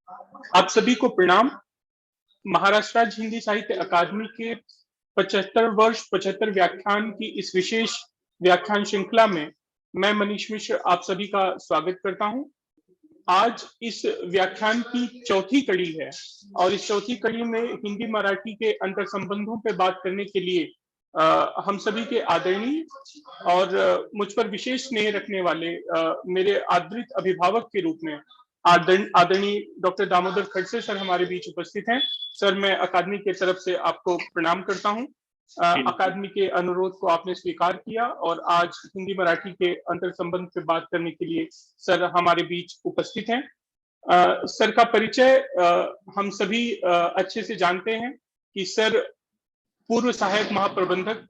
आप सभी को प्रणाम। महाराष्ट्र राज्य हिंदी साहित्य अकादमी के 75 व्याख्यान की इस विशेष व्याख्यान श्रृंखला में मैं मनीष मिश्र आप सभी का स्वागत करता हूं। आज इस व्याख्यान की चौथी कड़ी है और इस चौथी कड़ी में हिंदी मराठी के अंतर संबंधों पर बात करने के लिए हम सभी के आदरणीय और मुझ पर विशेष स्नेह रखने वाले मेरे आदरित अभिभावक के रूप में आदरणीय डॉक्टर दामोदर खड़से सर हमारे बीच उपस्थित हैं। सर, मैं अकादमी की तरफ से आपको प्रणाम करता हूं। अकादमी के अनुरोध को आपने स्वीकार किया और आज हिंदी मराठी के अंतर संबंध पे बात करने के लिए सर हमारे बीच उपस्थित हैं। सर का परिचय हम सभी अच्छे से जानते हैं कि सर पूर्व सहायक महाप्रबंधक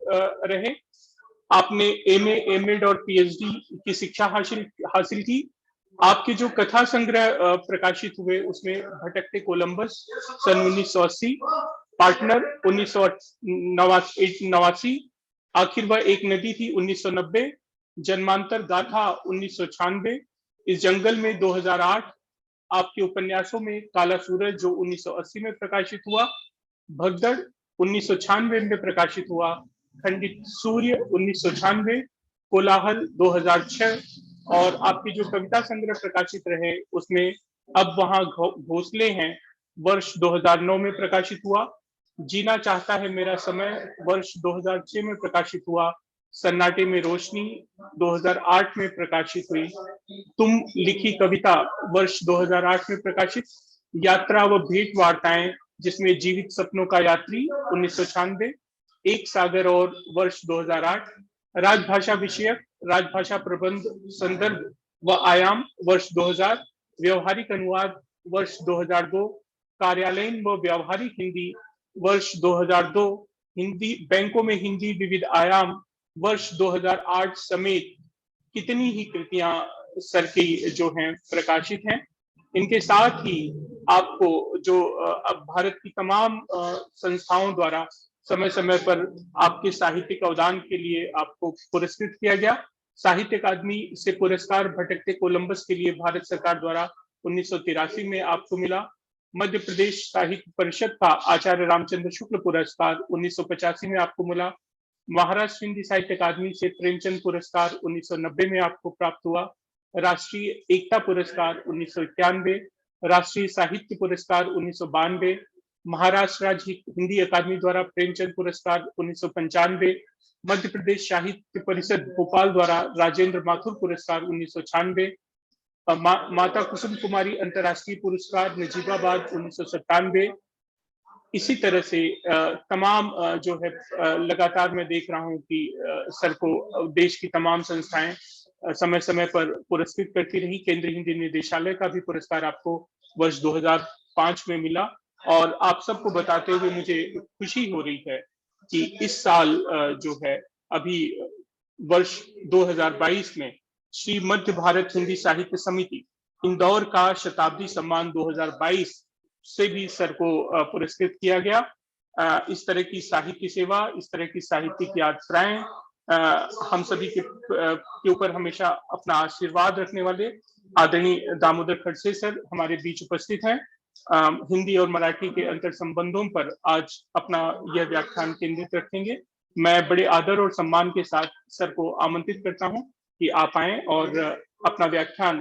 रहे। आपने एमए, एमएड और पीएचडी की शिक्षा हासिल की। आपके जो कथा संग्रह प्रकाशित हुए उसमें भटकते कोलंबस सन 1980, पार्टनर 1989, आखिर वह एक नदी थी 1990, जन्मांतर गाथा 1996, इस जंगल में 2008, आपके उपन्यासों में काला सूरज जो 1980 में प्रकाशित हुआ, भगदड़ 1996 में प्रकाशित हुआ, खंडित सूर्य 1996, कोलाहल 2006 और आपके जो कविता संग्रह प्रकाशित रहे उसमें अब वहां घोंसले हैं वर्ष 2009 में प्रकाशित हुआ, जीना चाहता है मेरा समय वर्ष 2006 में प्रकाशित हुआ, सन्नाटे में रोशनी 2008 में प्रकाशित हुई, तुम लिखी कविता वर्ष 2008 में प्रकाशित, यात्रा व भेंट वार्ताएं जिसमें जीवित सपनों का यात्री 1996, एक सागर और वर्ष 2008, राजभाषा विषयक राजभाषा प्रबंध संदर्भ व आयाम वर्ष 2000, व्यवहारिक अनुवाद वर्ष 2002, कार्यालयीन व व्यवहारिक हिंदी वर्ष 2002, हिंदी बैंकों में हिंदी विविध आयाम वर्ष 2008 समेत कितनी ही कृतियां सर की जो हैं प्रकाशित हैं। इनके साथ ही आपको जो अब भारत की तमाम संस्थाओं द्वारा समय समय पर आपके साहित्यिक अवदान के लिए आपको पुरस्कृत किया गया। साहित्य अकादमी से पुरस्कार भटकते कोलंबस के लिए भारत सरकार द्वारा 1983 में आपको मिला। मध्य प्रदेश साहित्य परिषद का आचार्य रामचंद्र शुक्ल पुरस्कार 1985 में आपको मिला। महाराष्ट्र हिंदी साहित्य अकादमी से प्रेमचंद पुरस्कार 1990 में आपको प्राप्त हुआ। राष्ट्रीय एकता पुरस्कार 1991, राष्ट्रीय साहित्य पुरस्कार 1992, महाराष्ट्र राज्य हिंदी अकादमी द्वारा प्रेमचंद पुरस्कार 1995, मध्य प्रदेश साहित्य परिषद भोपाल द्वारा राजेंद्र माथुर पुरस्कार 1996, माता कुसुम कुमारी अंतर्राष्ट्रीय पुरस्कार नजीबाबाद 1997। इसी तरह से तमाम जो है लगातार मैं देख रहा हूं कि सर को देश की तमाम संस्थाएं समय समय पर पुरस्कृत करती रही। केंद्रीय हिंदी निदेशालय का भी पुरस्कार आपको वर्ष 2005 में मिला और आप सबको बताते हुए मुझे खुशी हो रही है कि इस साल जो है अभी वर्ष 2022 में श्री मध्य भारत हिंदी साहित्य समिति इंदौर का शताब्दी सम्मान 2022 से भी सर को पुरस्कृत किया गया। इस तरह की साहित्य सेवा, इस तरह की साहित्यिक यात्राएं हम सभी के ऊपर हमेशा अपना आशीर्वाद रखने वाले आदरणीय दामोदर खड़से सर हमारे बीच उपस्थित हैं। हिंदी और मराठी के अंतर संबंधों पर आज अपना यह व्याख्यान केंद्रित रखेंगे। मैं बड़े आदर और सम्मान के साथ सर को आमंत्रित करता हूं कि आप आएं और अपना व्याख्यान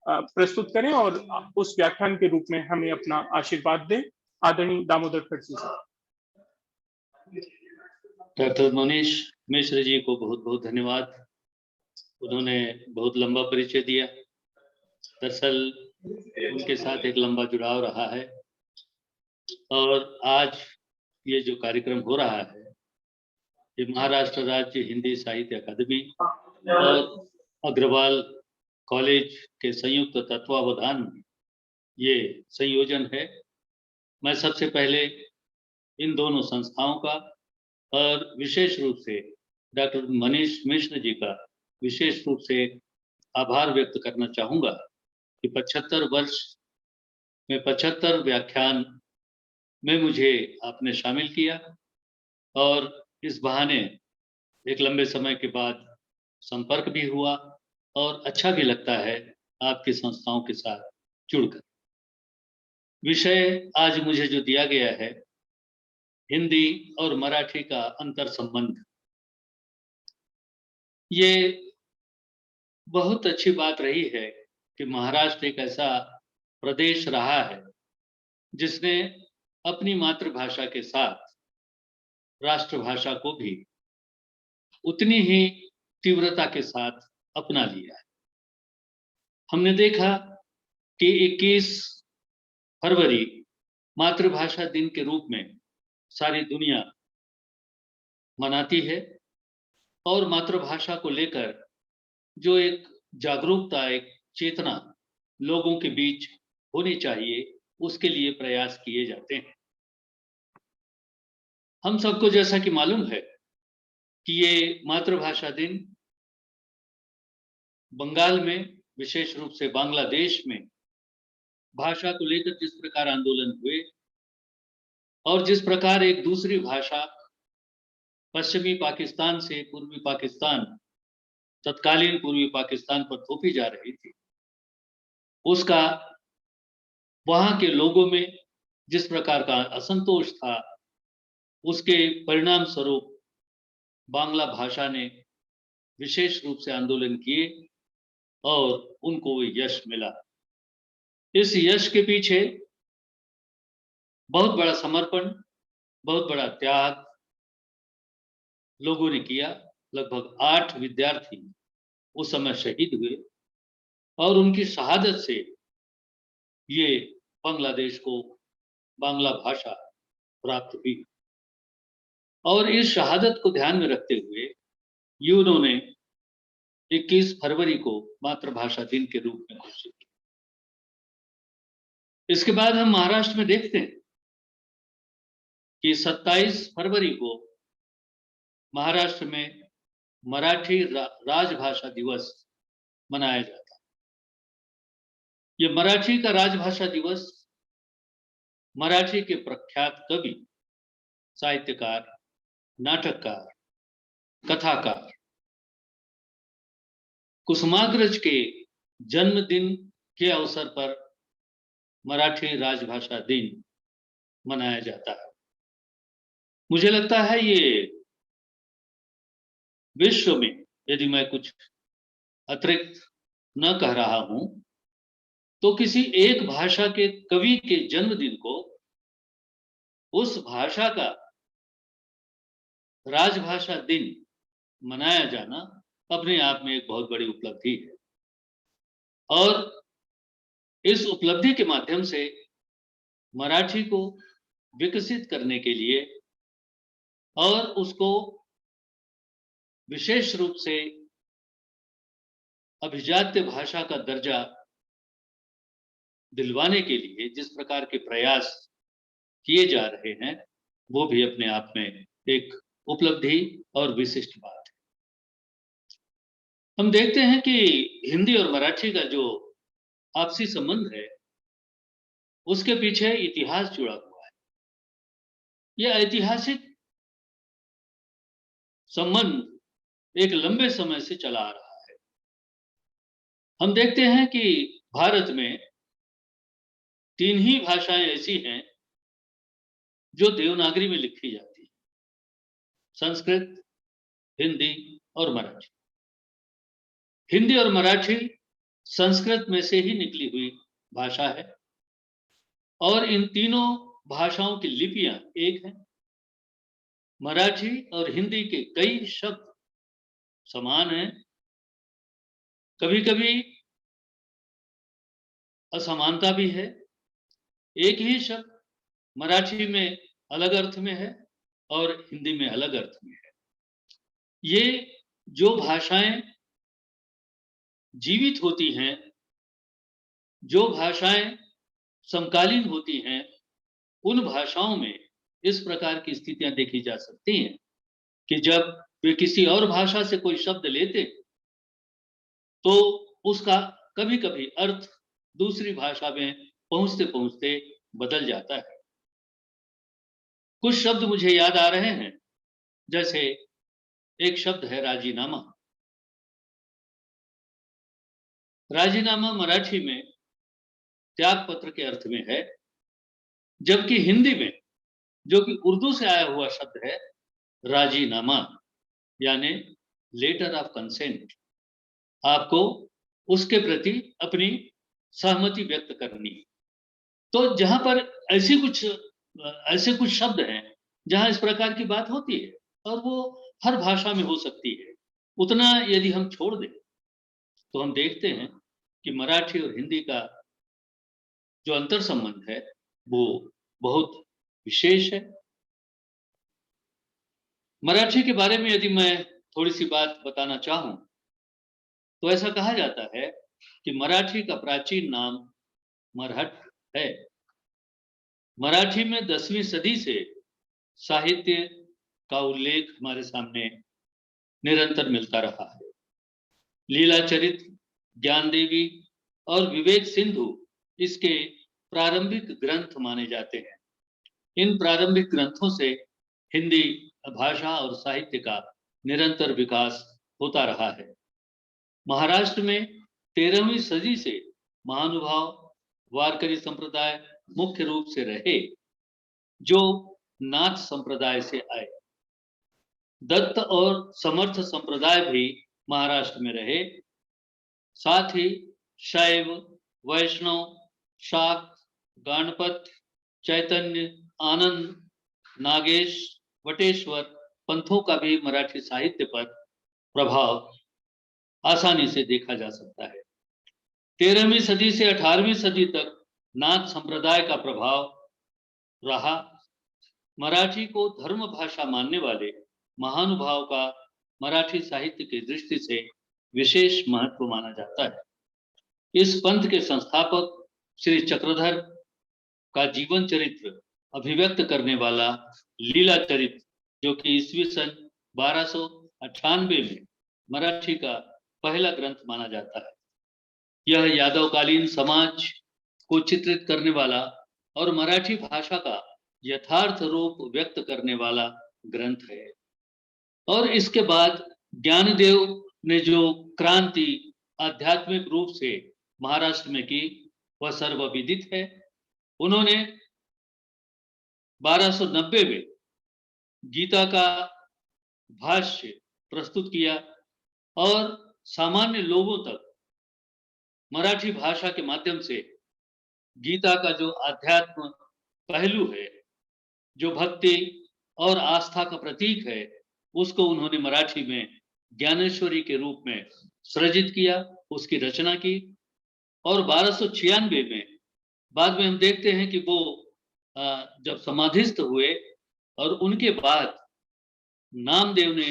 प्रस्तुत करें और उस व्याख्यान के रूप में हमें अपना आशीर्वाद दें। आदरणीय दामोदर खड़से सर। डॉक्टर मनीष मिश्र जी को बहुत बहुत धन्यवाद। उन्होंने बहुत लंबा परिचय दिया। दरअसल उनके साथ एक लंबा जुड़ाव रहा है और आज ये जो कार्यक्रम हो रहा है ये महाराष्ट्र राज्य हिंदी साहित्य अकादमी और अग्रवाल कॉलेज के संयुक्त तत्वावधान में ये संयोजन है। मैं सबसे पहले इन दोनों संस्थाओं का और विशेष रूप से डॉक्टर मनीष मिश्र जी का विशेष रूप से आभार व्यक्त करना चाहूँगा कि 75 वर्ष में 75 व्याख्यान में मुझे आपने शामिल किया और इस बहाने एक लंबे समय के बाद संपर्क भी हुआ और अच्छा भी लगता है आपकी संस्थाओं के साथ जुड़कर। विषय आज मुझे जो दिया गया है, हिंदी और मराठी का अंतर संबंध। ये बहुत अच्छी बात रही है कि महाराष्ट्र एक ऐसा प्रदेश रहा है जिसने अपनी मातृभाषा के साथ राष्ट्रभाषा को भी उतनी ही तीव्रता के साथ अपना लिया है। हमने देखा कि 21 फरवरी मातृभाषा दिन के रूप में सारी दुनिया मनाती है और मातृभाषा को लेकर जो एक जागरूकता, एक चेतना लोगों के बीच होनी चाहिए, उसके लिए प्रयास किए जाते हैं। हम सबको जैसा कि मालूम है कि ये मातृभाषा दिन बंगाल में, विशेष रूप से बांग्लादेश में भाषा को लेकर जिस प्रकार आंदोलन हुए और जिस प्रकार एक दूसरी भाषा पश्चिमी पाकिस्तान से पूर्वी पाकिस्तान, तत्कालीन पूर्वी पाकिस्तान पर थोपी जा रही थी, उसका वहां के लोगों में जिस प्रकार का असंतोष था, उसके परिणाम स्वरूप बांग्ला भाषा ने विशेष रूप से आंदोलन किए और उनको यश मिला। इस यश के पीछे बहुत बड़ा समर्पण, बहुत बड़ा त्याग लोगों ने किया। लगभग 8 विद्यार्थी उस समय शहीद हुए और उनकी शहादत से ये बांग्लादेश को बांग्ला भाषा प्राप्त हुई। और इस शहादत को ध्यान में रखते हुए ये उन्होंने 21 फरवरी को मातृभाषा दिन के रूप में घोषित किया। इसके बाद हम महाराष्ट्र में देखते हैं कि 27 फरवरी को महाराष्ट्र में मराठी राजभाषा दिवस मनाया जाता है। ये मराठी का राजभाषा दिवस मराठी के प्रख्यात कवि, साहित्यकार, नाटककार, कथाकार कुसुमाग्रज के जन्मदिन के अवसर पर मराठी राजभाषा दिन मनाया जाता है। मुझे लगता है ये विश्व में, यदि मैं कुछ अतिरिक्त न कह रहा हूं, तो किसी एक भाषा के कवि के जन्मदिन को उस भाषा का राजभाषा दिन मनाया जाना अपने आप में एक बहुत बड़ी उपलब्धि है। और इस उपलब्धि के माध्यम से मराठी को विकसित करने के लिए और उसको विशेष रूप से अभिजात्य भाषा का दर्जा दिलवाने के लिए जिस प्रकार के प्रयास किए जा रहे हैं, वो भी अपने आप में एक उपलब्धि और विशिष्ट बात है। हम देखते हैं कि हिंदी और मराठी का जो आपसी संबंध है, उसके पीछे इतिहास जुड़ा हुआ है। यह ऐतिहासिक संबंध एक लंबे समय से चला आ रहा है। हम देखते हैं कि भारत में 3 ही भाषाएं ऐसी हैं जो देवनागरी में लिखी जाती है: संस्कृत, हिंदी और मराठी। हिंदी और मराठी संस्कृत में से ही निकली हुई भाषा है और इन तीनों भाषाओं की लिपियां एक हैं। मराठी और हिंदी के कई शब्द समान हैं, कभी कभी असमानता भी है। एक ही शब्द मराठी में अलग अर्थ में है और हिंदी में अलग अर्थ में है। ये जो भाषाएं जीवित होती हैं, जो भाषाएं समकालीन होती हैं, उन भाषाओं में इस प्रकार की स्थितियां देखी जा सकती हैं कि जब वे किसी और भाषा से कोई शब्द लेते तो उसका कभी कभी अर्थ दूसरी भाषा में पहुंचते पहुंचते बदल जाता है। कुछ शब्द मुझे याद आ रहे हैं, जैसे एक शब्द है राजीनामा। राजीनामा मराठी में त्याग पत्र के अर्थ में है जबकि हिंदी में, जो कि उर्दू से आया हुआ शब्द है, राजीनामा यानी लेटर ऑफ कंसेंट, आपको उसके प्रति अपनी सहमति व्यक्त करनी है। तो जहां पर ऐसे कुछ शब्द हैं जहां इस प्रकार की बात होती है और वो हर भाषा में हो सकती है, उतना यदि हम छोड़ दें तो हम देखते हैं कि मराठी और हिंदी का जो अंतर संबंध है वो बहुत विशेष है। मराठी के बारे में यदि मैं थोड़ी सी बात बताना चाहूं तो ऐसा कहा जाता है कि मराठी का प्राचीन नाम मरहट है। मराठी में 10वीं सदी से साहित्य का उल्लेख हमारे सामने निरंतर मिलता रहा है। लीला चरित्र, ज्ञान देवी और विवेक सिंधु इसके प्रारंभिक ग्रंथ माने जाते हैं। इन प्रारंभिक ग्रंथों से हिंदी भाषा और साहित्य का निरंतर विकास होता रहा है। महाराष्ट्र में 13वीं सदी से महानुभाव वारकरी संप्रदाय मुख्य रूप से रहे, जो नाथ संप्रदाय से आए। दत्त और समर्थ संप्रदाय भी महाराष्ट्र में रहे। साथ ही शैव, वैष्णव, शाक्त, गणपत, चैतन्य, आनंद, नागेश, वटेश्वर पंथों का भी मराठी साहित्य पर प्रभाव आसानी से देखा जा सकता है। 13वीं सदी से 18वीं सदी तक नाथ संप्रदाय का प्रभाव रहा। मराठी को धर्म भाषा मानने वाले महानुभाव का मराठी साहित्य की दृष्टि से विशेष महत्व माना जाता है। इस पंथ के संस्थापक श्री चक्रधर का जीवन चरित्र अभिव्यक्त करने वाला लीला चरित्र, जो कि ईस्वी सन 1298 में मराठी का पहला ग्रंथ माना जाता है। यह यादवकालीन समाज को चित्रित करने वाला और मराठी भाषा का यथार्थ रूप व्यक्त करने वाला ग्रंथ है। और इसके बाद ज्ञानदेव ने जो क्रांति आध्यात्मिक रूप से महाराष्ट्र में की वह सर्वविदित है। उन्होंने 1290 में गीता का भाष्य प्रस्तुत किया और सामान्य लोगों तक मराठी भाषा के माध्यम से गीता का जो आध्यात्म पहलू है, जो भक्ति और आस्था का प्रतीक है, उसको उन्होंने मराठी में ज्ञानेश्वरी के रूप में सृजित किया, उसकी रचना की। और 1296 में बाद में हम देखते हैं कि वो जब समाधिस्थ हुए और उनके बाद नामदेव ने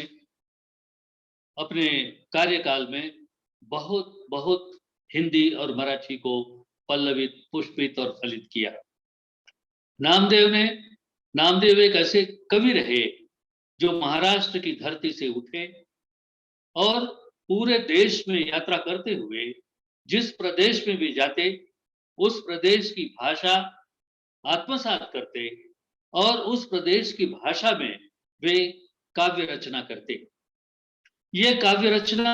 अपने कार्यकाल में बहुत बहुत हिंदी और मराठी को पल्लवित, पुष्पित और फलित किया। नामदेव एक ऐसे कवि रहे जो महाराष्ट्र की धरती से उठे और पूरे देश में यात्रा करते हुए जिस प्रदेश में भी जाते उस प्रदेश की भाषा आत्मसात करते और उस प्रदेश की भाषा में वे काव्य रचना करते। ये काव्य रचना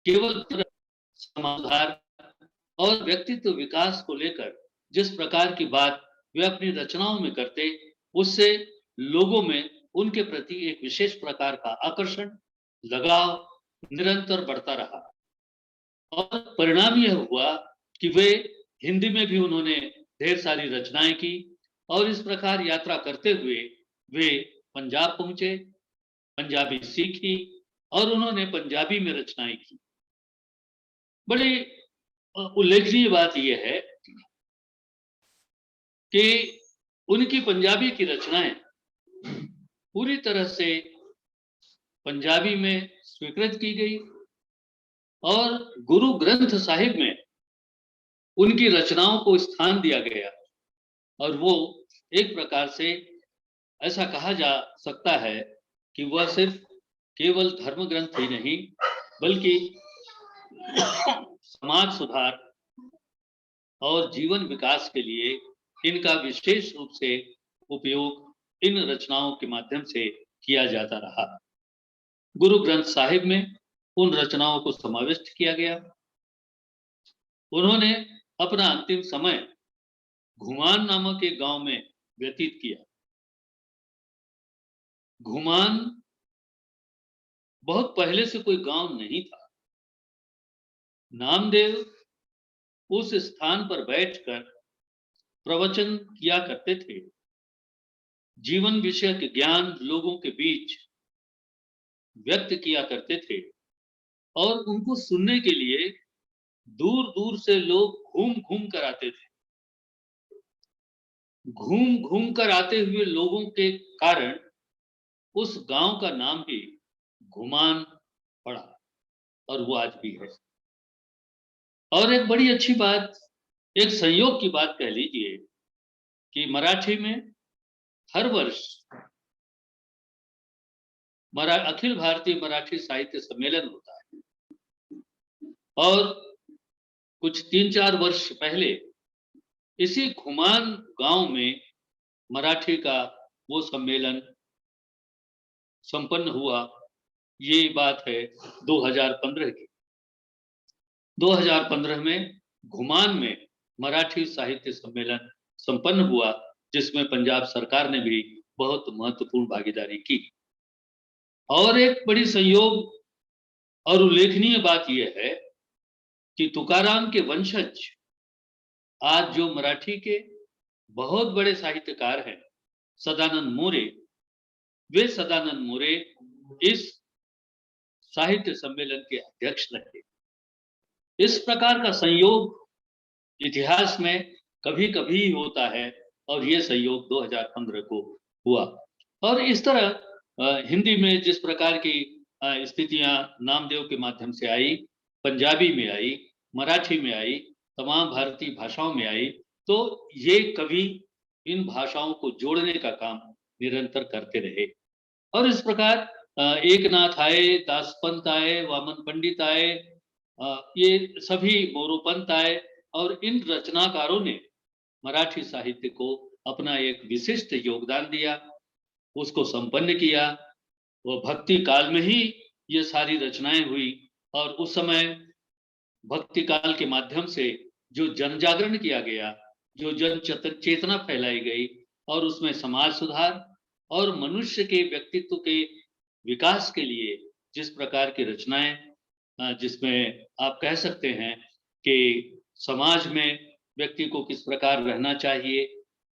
केवल समाधान और व्यक्तित्व विकास को लेकर जिस प्रकार की बात वे अपनी रचनाओं में करते, उससे लोगों में उनके प्रति एक विशेष प्रकार का आकर्षण, लगाव निरंतर बढ़ता रहा। और परिणाम यह हुआ कि वे हिंदी में भी उन्होंने ढेर सारी रचनाएं की और इस प्रकार यात्रा करते हुए वे पंजाब पहुंचे, पंजाबी सीखी और उन्होंने पंजाबी में रचनाएं की। बड़ी उल्लेखनीय बात यह है कि उनकी पंजाबी की रचनाएं पूरी तरह से पंजाबी में स्वीकृत की गई और गुरु ग्रंथ साहिब में उनकी रचनाओं को स्थान दिया गया। और वो एक प्रकार से ऐसा कहा जा सकता है कि वह सिर्फ केवल धर्म ग्रंथ ही नहीं बल्कि समाज सुधार और जीवन विकास के लिए इनका विशेष रूप से उपयोग इन रचनाओं के माध्यम से किया जाता रहा। गुरु ग्रंथ साहिब में उन रचनाओं को समाविष्ट किया गया। उन्होंने अपना अंतिम समय घुमान नामक एक गांव में व्यतीत किया। घुमान बहुत पहले से कोई गांव नहीं था। नामदेव उस स्थान पर बैठकर प्रवचन किया करते थे। जीवन विषय के ज्ञान लोगों के बीच व्यक्त किया करते थे और उनको सुनने के लिए दूर दूर से लोग घूम घूम कर आते थे। घूम घूम कर आते हुए लोगों के कारण उस गांव का नाम ही घुमान पड़ा और वो आज भी है। और एक बड़ी अच्छी बात, एक संयोग की बात कह लीजिए कि मराठी में हर वर्ष अखिल भारतीय मराठी साहित्य सम्मेलन होता है और कुछ 3-4 वर्ष पहले इसी घुमान गांव में मराठी का वो सम्मेलन संपन्न हुआ। ये बात है 2015 की। 2015 में घुमान में मराठी साहित्य सम्मेलन संपन्न हुआ, जिसमें पंजाब सरकार ने भी बहुत महत्वपूर्ण भागीदारी की। और एक बड़ी संयोग और उल्लेखनीय बात यह है कि तुकाराम के वंशज आज जो मराठी के बहुत बड़े साहित्यकार हैं, सदानंद मोरे, वे सदानंद मोरे इस साहित्य सम्मेलन के अध्यक्ष रहे। इस प्रकार का संयोग इतिहास में कभी कभी होता है और ये संयोग 2015 को हुआ। और इस तरह हिंदी में जिस प्रकार की स्थितियां नामदेव के माध्यम से आई, पंजाबी में आई, मराठी में आई, तमाम भारतीय भाषाओं में आई, तो ये कवि इन भाषाओं को जोड़ने का काम निरंतर करते रहे। और इस प्रकार एकनाथ आए, दासपंत आए, वामन पंडित आए, ये सभी मोरोपंत आए और इन रचनाकारों ने मराठी साहित्य को अपना एक विशिष्ट योगदान दिया, उसको संपन्न किया। वो भक्ति काल में ही ये सारी रचनाएं हुई और उस समय भक्ति काल के माध्यम से जो जन जागरण किया गया, जो जन चेतना फैलाई गई और उसमें समाज सुधार और मनुष्य के व्यक्तित्व के विकास के लिए जिस प्रकार की रचनाएं, जिसमें आप कह सकते हैं कि समाज में व्यक्ति को किस प्रकार रहना चाहिए,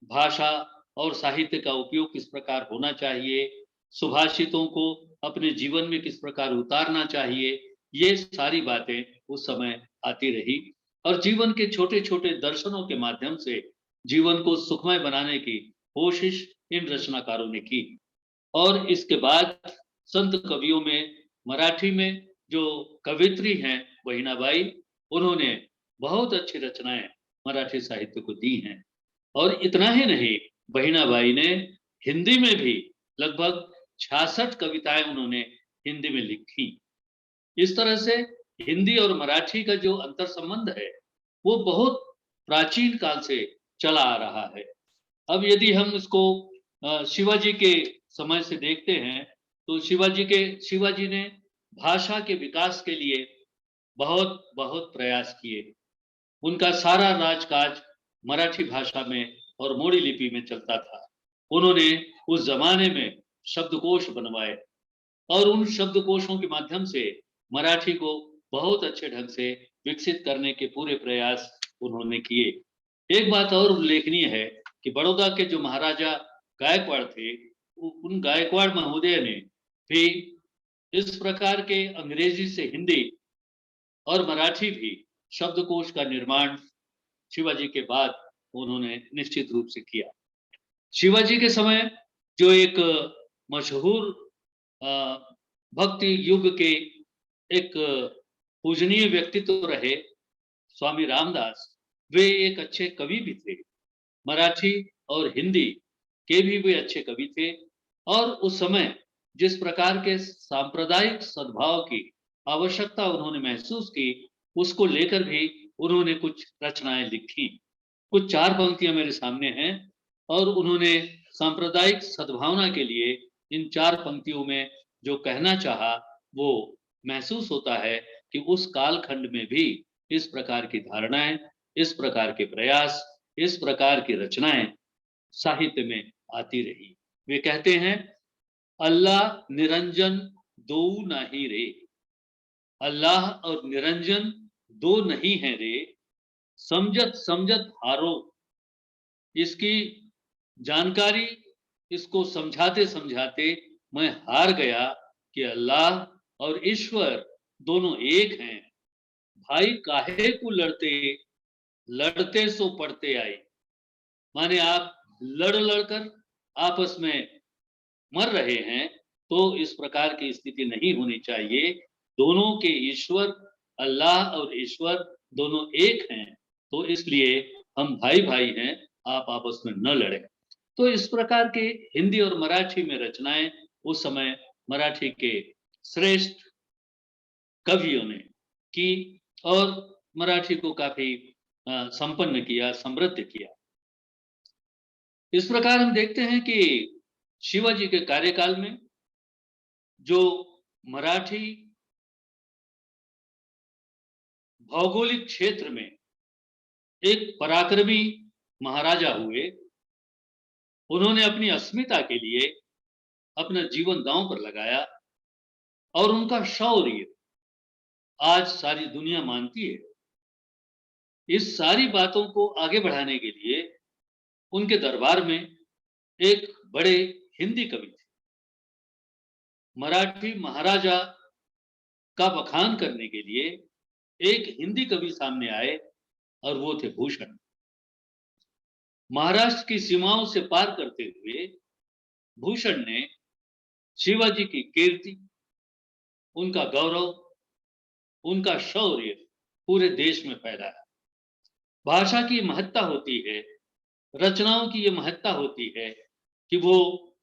भाषा और साहित्य का उपयोग किस प्रकार होना चाहिए, सुभाषितों को अपने जीवन में किस प्रकार उतारना चाहिए, ये सारी बातें उस समय आती रही। और जीवन के छोटे छोटे दर्शनों के माध्यम से जीवन को सुखमय बनाने की कोशिश इन रचनाकारों ने की। और इसके बाद संत कवियों में मराठी में जो कवित्री हैं बहिनाबाई, उन्होंने बहुत अच्छी रचनाएं मराठी साहित्य को दी हैं। और इतना ही नहीं, बहिनाबाई ने हिंदी में भी लगभग 66 कविताएं उन्होंने हिंदी में लिखी। इस तरह से हिंदी और मराठी का जो अंतर संबंध है वो बहुत प्राचीन काल से चला आ रहा है। अब यदि हम इसको शिवाजी के समय से देखते हैं तो शिवाजी ने भाषा के विकास के लिए बहुत बहुत प्रयास किए। उनका सारा राजकाज मराठी भाषा में और मोड़ी लिपि में चलता था। उन्होंने उस जमाने में शब्दकोश बनवाए और उन शब्दकोशों के माध्यम से मराठी को बहुत अच्छे ढंग से विकसित करने के पूरे प्रयास उन्होंने किए। एक बात और उल्लेखनीय है कि बड़ौदा के जो महाराजा गायकवाड़ थे, उन गायकवाड़ महोदय ने भी इस प्रकार के अंग्रेजी से हिंदी और मराठी भी शब्दकोश का निर्माण शिवाजी के बाद उन्होंने निश्चित रूप से किया। शिवाजी के समय जो एक मशहूर भक्ति युग के एक पूजनीय व्यक्तित्व रहे स्वामी रामदास, वे एक अच्छे कवि भी थे। मराठी और हिंदी के भी वे अच्छे कवि थे और उस समय जिस प्रकार के सांप्रदायिक सद्भाव की आवश्यकता उन्होंने महसूस की, उसको लेकर भी उन्होंने कुछ रचनाएं लिखी। कुछ 4 पंक्तियां मेरे सामने हैं और उन्होंने सांप्रदायिक सद्भावना के लिए इन 4 पंक्तियों में जो कहना चाहा वो महसूस होता है कि उस कालखंड में भी इस प्रकार की धारणाएं, इस प्रकार के प्रयास इस प्रकार की रचनाएं साहित्य में आती रही। वे कहते हैं, अल्लाह निरंजन दो नहीं रे, अल्लाह और निरंजन दो नहीं है रे, समझत समझत हारो। इसकी जानकारी, इसको समझाते समझाते मैं हार गया कि अल्लाह और ईश्वर दोनों एक हैं। भाई काहे को लड़ते, लड़ते सो पड़ते आए। माने आप लड़ लड़कर आपस में मर रहे हैं, तो इस प्रकार की स्थिति नहीं होनी चाहिए। दोनों के ईश्वर, अल्लाह और ईश्वर दोनों एक हैं, तो इसलिए हम भाई भाई हैं, आप आपस में न लड़ें। तो इस प्रकार के हिंदी और मराठी में रचनाएं उस समय मराठी के श्रेष्ठ कवियों ने की और मराठी को काफी संपन्न किया, समृद्ध किया। इस प्रकार हम देखते हैं कि शिवाजी के कार्यकाल में जो मराठी भौगोलिक क्षेत्र में एक पराक्रमी महाराजा हुए, उन्होंने अपनी अस्मिता के लिए अपना जीवन दांव पर लगाया और उनका शौर्य आज सारी दुनिया मानती है। इस सारी बातों को आगे बढ़ाने के लिए उनके दरबार में एक बड़े हिंदी कवि थे। मराठी महाराजा का बखान करने के लिए एक हिंदी कवि सामने आए और वो थे भूषण। महाराष्ट्र की सीमाओं से पार करते हुए भूषण ने शिवाजी की कीर्ति, उनका गौरव, उनका शौर्य पूरे देश में फैलाया। भाषा की महत्ता होती है, रचनाओं की ये महत्ता होती है कि वो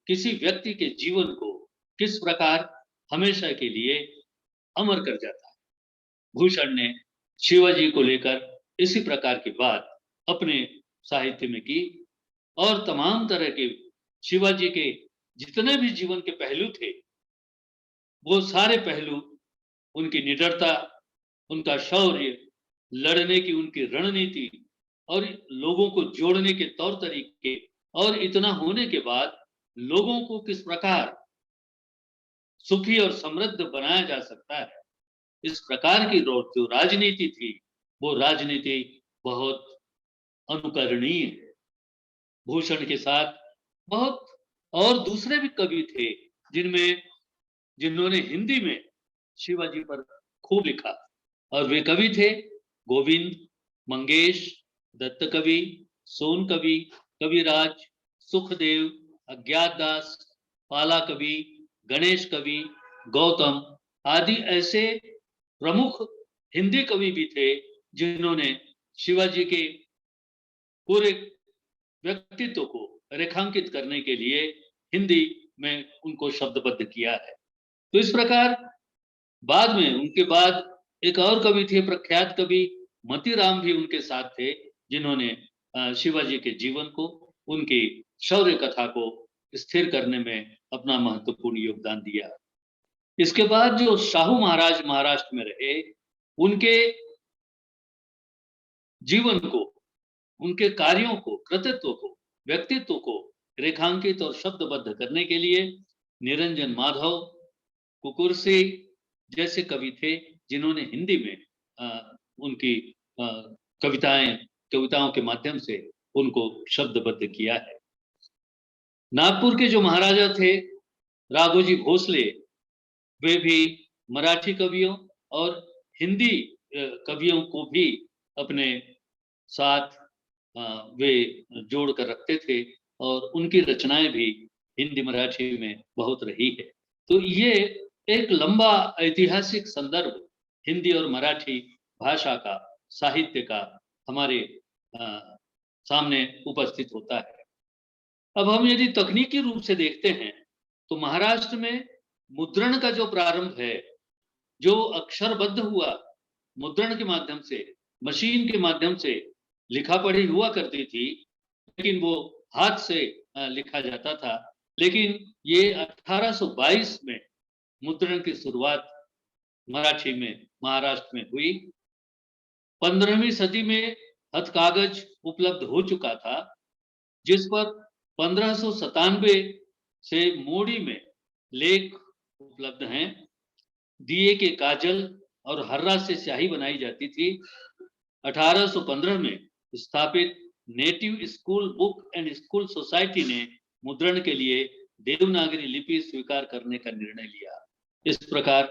किसी व्यक्ति के जीवन को किस प्रकार हमेशा के लिए अमर कर जाता है। भूषण ने शिवाजी को लेकर इसी प्रकार की बात अपने साहित्य में की और तमाम तरह के शिवाजी के जितने भी जीवन के पहलू थे, वो सारे पहलू, उनकी निडरता, उनका शौर्य, लड़ने की उनकी रणनीति और लोगों को जोड़ने के तौर तरीके, और इतना होने के बाद लोगों को किस प्रकार सुखी और समृद्ध बनाया जा सकता है, इस प्रकार की जो राजनीति थी, वो राजनीति बहुत अनुकरणीय है। भूषण के साथ बहुत और दूसरे भी कवि थे जिन्होंने हिंदी में शिवाजी पर खूब लिखा, और वे कवि थे गोविंद, मंगेश, दत्त कवि, सोन कवि, कविराज, सुखदेव, अज्ञातदास, पाला कवि, गणेश कवि, गौतम आदि ऐसे प्रमुख हिंदी कवि भी थे जिन्होंने शिवाजी के पूरे व्यक्तित्व को रेखांकित करने के लिए हिंदी में उनको शब्दबद्ध किया है। तो इस प्रकार बाद में उनके बाद एक और कवि थे, प्रख्यात कवि मतीराम भी उनके साथ थे, जिन्होंने शिवाजी के जीवन को, उनकी शौर्य कथा को स्थिर करने में अपना महत्वपूर्ण योगदान दिया। इसके बाद जो शाहू महाराज महाराष्ट्र में रहे, उनके जीवन को, उनके कार्यों को, कृतित्व को, व्यक्तित्व को रेखांकित और शब्दबद्ध करने के लिए निरंजन माधव, कुकुरसी जैसे कवि थे, जिन्होंने हिंदी में उनकी कविताओं के माध्यम से उनको शब्दबद्ध किया है। नागपुर के जो महाराजा थे राघोजी भोसले, वे भी मराठी कवियों और हिंदी कवियों को भी अपने साथ वे जोड़ कर रखते थे, और उनकी रचनाएं भी हिंदी मराठी में बहुत रही है। तो ये एक लंबा ऐतिहासिक संदर्भ हिंदी और मराठी भाषा का, साहित्य का हमारे सामने उपस्थित होता है। अब हम यदि तकनीकी रूप से देखते हैं तो महाराष्ट्र में मुद्रण का जो प्रारंभ है, जो अक्षरबद्ध हुआ मुद्रण के माध्यम से, मशीन के माध्यम से लिखा पढ़ी हुआ करती थी, लेकिन वो हाथ से लिखा जाता था। लेकिन ये 1822 में मुद्रण की शुरुआत मराठी में महाराष्ट्र में हुई। 15वीं सदी में हथकागज उपलब्ध हो चुका था, जिस पर 1597 से मोड़ी में लेख उपलब्ध हैं। दिए के काजल और हर्रा से स्याही बनाई जाती थी। 1815 में स्थापित native school book and school society ने मुद्रण के लिए देवनागरी लिपि स्वीकार करने का निर्णय लिया। इस प्रकार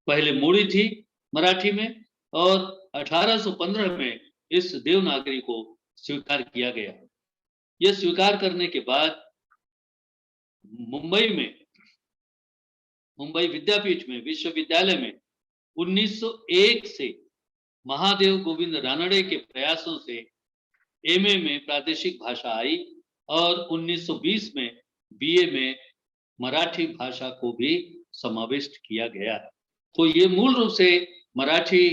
पहले मोड़ी थी मराठी में और 1815 में इस देवनागरी को स्वीकार किया गया। यह स्वीकार करने के बाद मुंबई विद्यापीठ में विश्वविद्यालय में 1901 से महादेव गोविंद रानड़े के प्रयासों से एमए में प्रादेशिक भाषा आई और 1920 में बीए में मराठी भाषा को भी समाविष्ट किया गया। तो ये मूल रूप से मराठी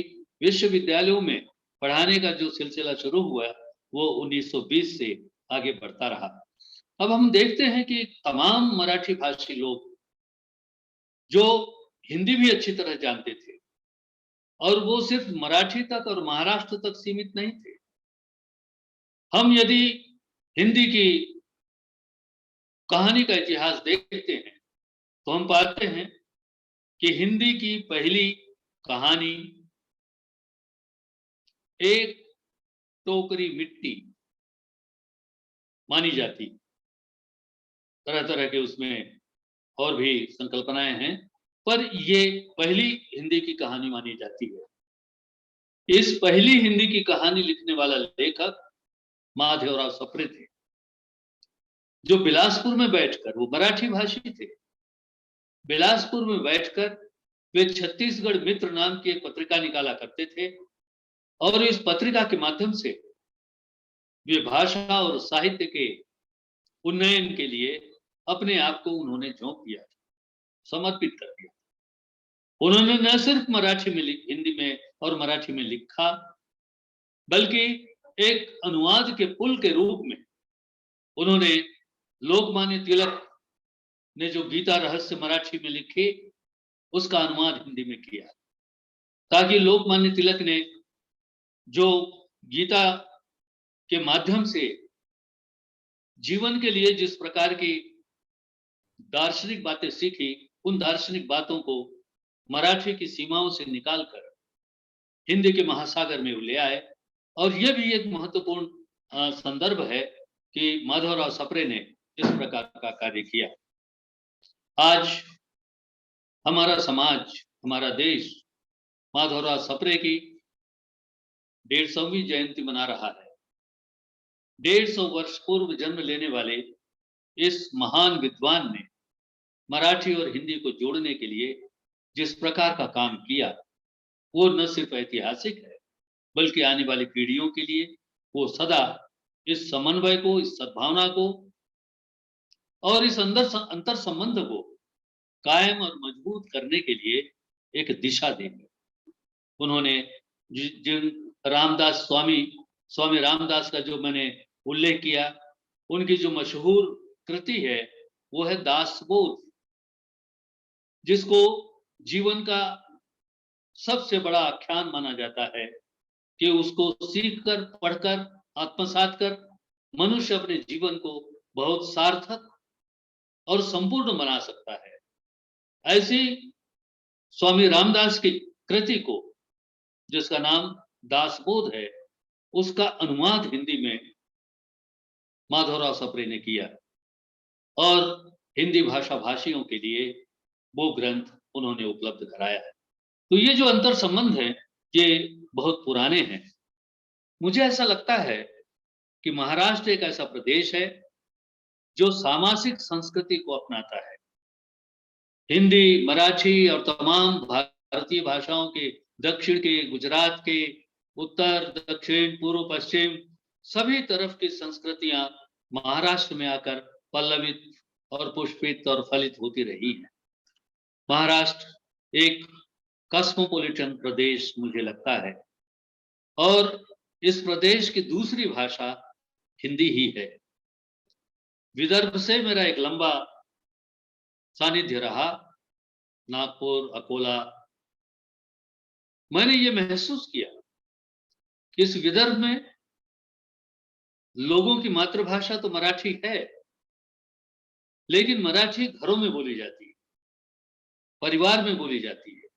विश्वविद्यालयों में पढ़ाने का जो सिलसिला शुरू हुआ वो 1920 से आगे बढ़ता रहा। अब हम देखते हैं कि तमाम मराठी भाषी लोग जो हिंदी भी अच्छी तरह जानते थे और वो सिर्फ मराठी तक और महाराष्ट्र तक सीमित नहीं थे। हम यदि हिंदी की कहानी का इतिहास देखते हैं तो हम पाते हैं कि हिंदी की पहली कहानी एक टोकरी मिट्टी मानी जाती। तरह तरह के उसमें और भी संकल्पनाएं हैं, पर ये पहली हिंदी की कहानी मानी जाती है। इस पहली हिंदी की कहानी लिखने वाला लेखक माधवराव सप्रे थे, जो बिलासपुर में बैठकर, वो मराठी भाषी थे, बिलासपुर में बैठकर वे छत्तीसगढ़ मित्र नाम की एक पत्रिका निकाला करते थे और इस पत्रिका के माध्यम से वे भाषा और साहित्य के उन्नयन के लिए अपने आप को उन्होंने झोंक दिया, समर्पित कर दिया। उन्होंने न सिर्फ मराठी में हिंदी में और मराठी में लिखा, बल्कि एक अनुवाद के पुल के रूप में उन्होंने लोकमान्य तिलक ने जो गीता रहस्य मराठी में लिखी उसका अनुवाद हिंदी में किया, ताकि लोकमान्य तिलक ने जो गीता के माध्यम से जीवन के लिए जिस प्रकार की दार्शनिक बातें सीखी, उन दार्शनिक बातों को मराठी की सीमाओं से निकालकर हिंदी के महासागर में ले आए। और यह भी एक महत्वपूर्ण संदर्भ है कि माधवराव सप्रे ने इस प्रकार का कार्य किया। आज हमारा समाज, हमारा देश माधवराव सप्रे की 150वीं जयंती मना रहा है। 150 वर्ष पूर्व जन्म लेने वाले इस महान विद्वान ने मराठी और हिंदी को जोड़ने के लिए जिस प्रकार का काम किया वो न सिर्फ ऐतिहासिक है, बल्कि आने वाली पीढ़ियों के लिए वो सदा इस समन्वय को, इस सद्भावना को और इस अंतर संबंध को कायम और मजबूत करने के लिए एक दिशा देंगे। उन्होंने जिन रामदास स्वामी रामदास का जो मैंने उल्लेख किया, उनकी जो मशहूर कृति है वो है दासबोध, जिसको जीवन का सबसे बड़ा आख्यान माना जाता है कि उसको सीखकर, पढ़कर, आत्मसात कर मनुष्य अपने जीवन को बहुत सार्थक और संपूर्ण बना सकता है। ऐसी स्वामी रामदास की कृति को, जिसका नाम दासबोध है, उसका अनुवाद हिंदी में माधवराव सप्रे ने किया और हिंदी भाषा भाषियों के लिए वो ग्रंथ उन्होंने उपलब्ध कराया है। तो ये जो अंतर संबंध है ये बहुत पुराने हैं। मुझे ऐसा लगता है कि महाराष्ट्र एक ऐसा प्रदेश है जो सामासिक संस्कृति को अपनाता है। हिंदी, मराठी और तमाम भारतीय भाषाओं के, दक्षिण के, गुजरात के, उत्तर, दक्षिण, पूर्व, पश्चिम सभी तरफ की संस्कृतियां महाराष्ट्र में आकर पल्लवित और पुष्पित और फलित होती रही हैं। महाराष्ट्र एक कॉस्मोपॉलिटन प्रदेश मुझे लगता है और इस प्रदेश की दूसरी भाषा हिंदी ही है। विदर्भ से मेरा एक लंबा सानिध्य रहा, नागपुर, अकोला। मैंने ये महसूस किया कि इस विदर्भ में लोगों की मातृभाषा तो मराठी है, लेकिन मराठी घरों में बोली जाती है, परिवार में बोली जाती है।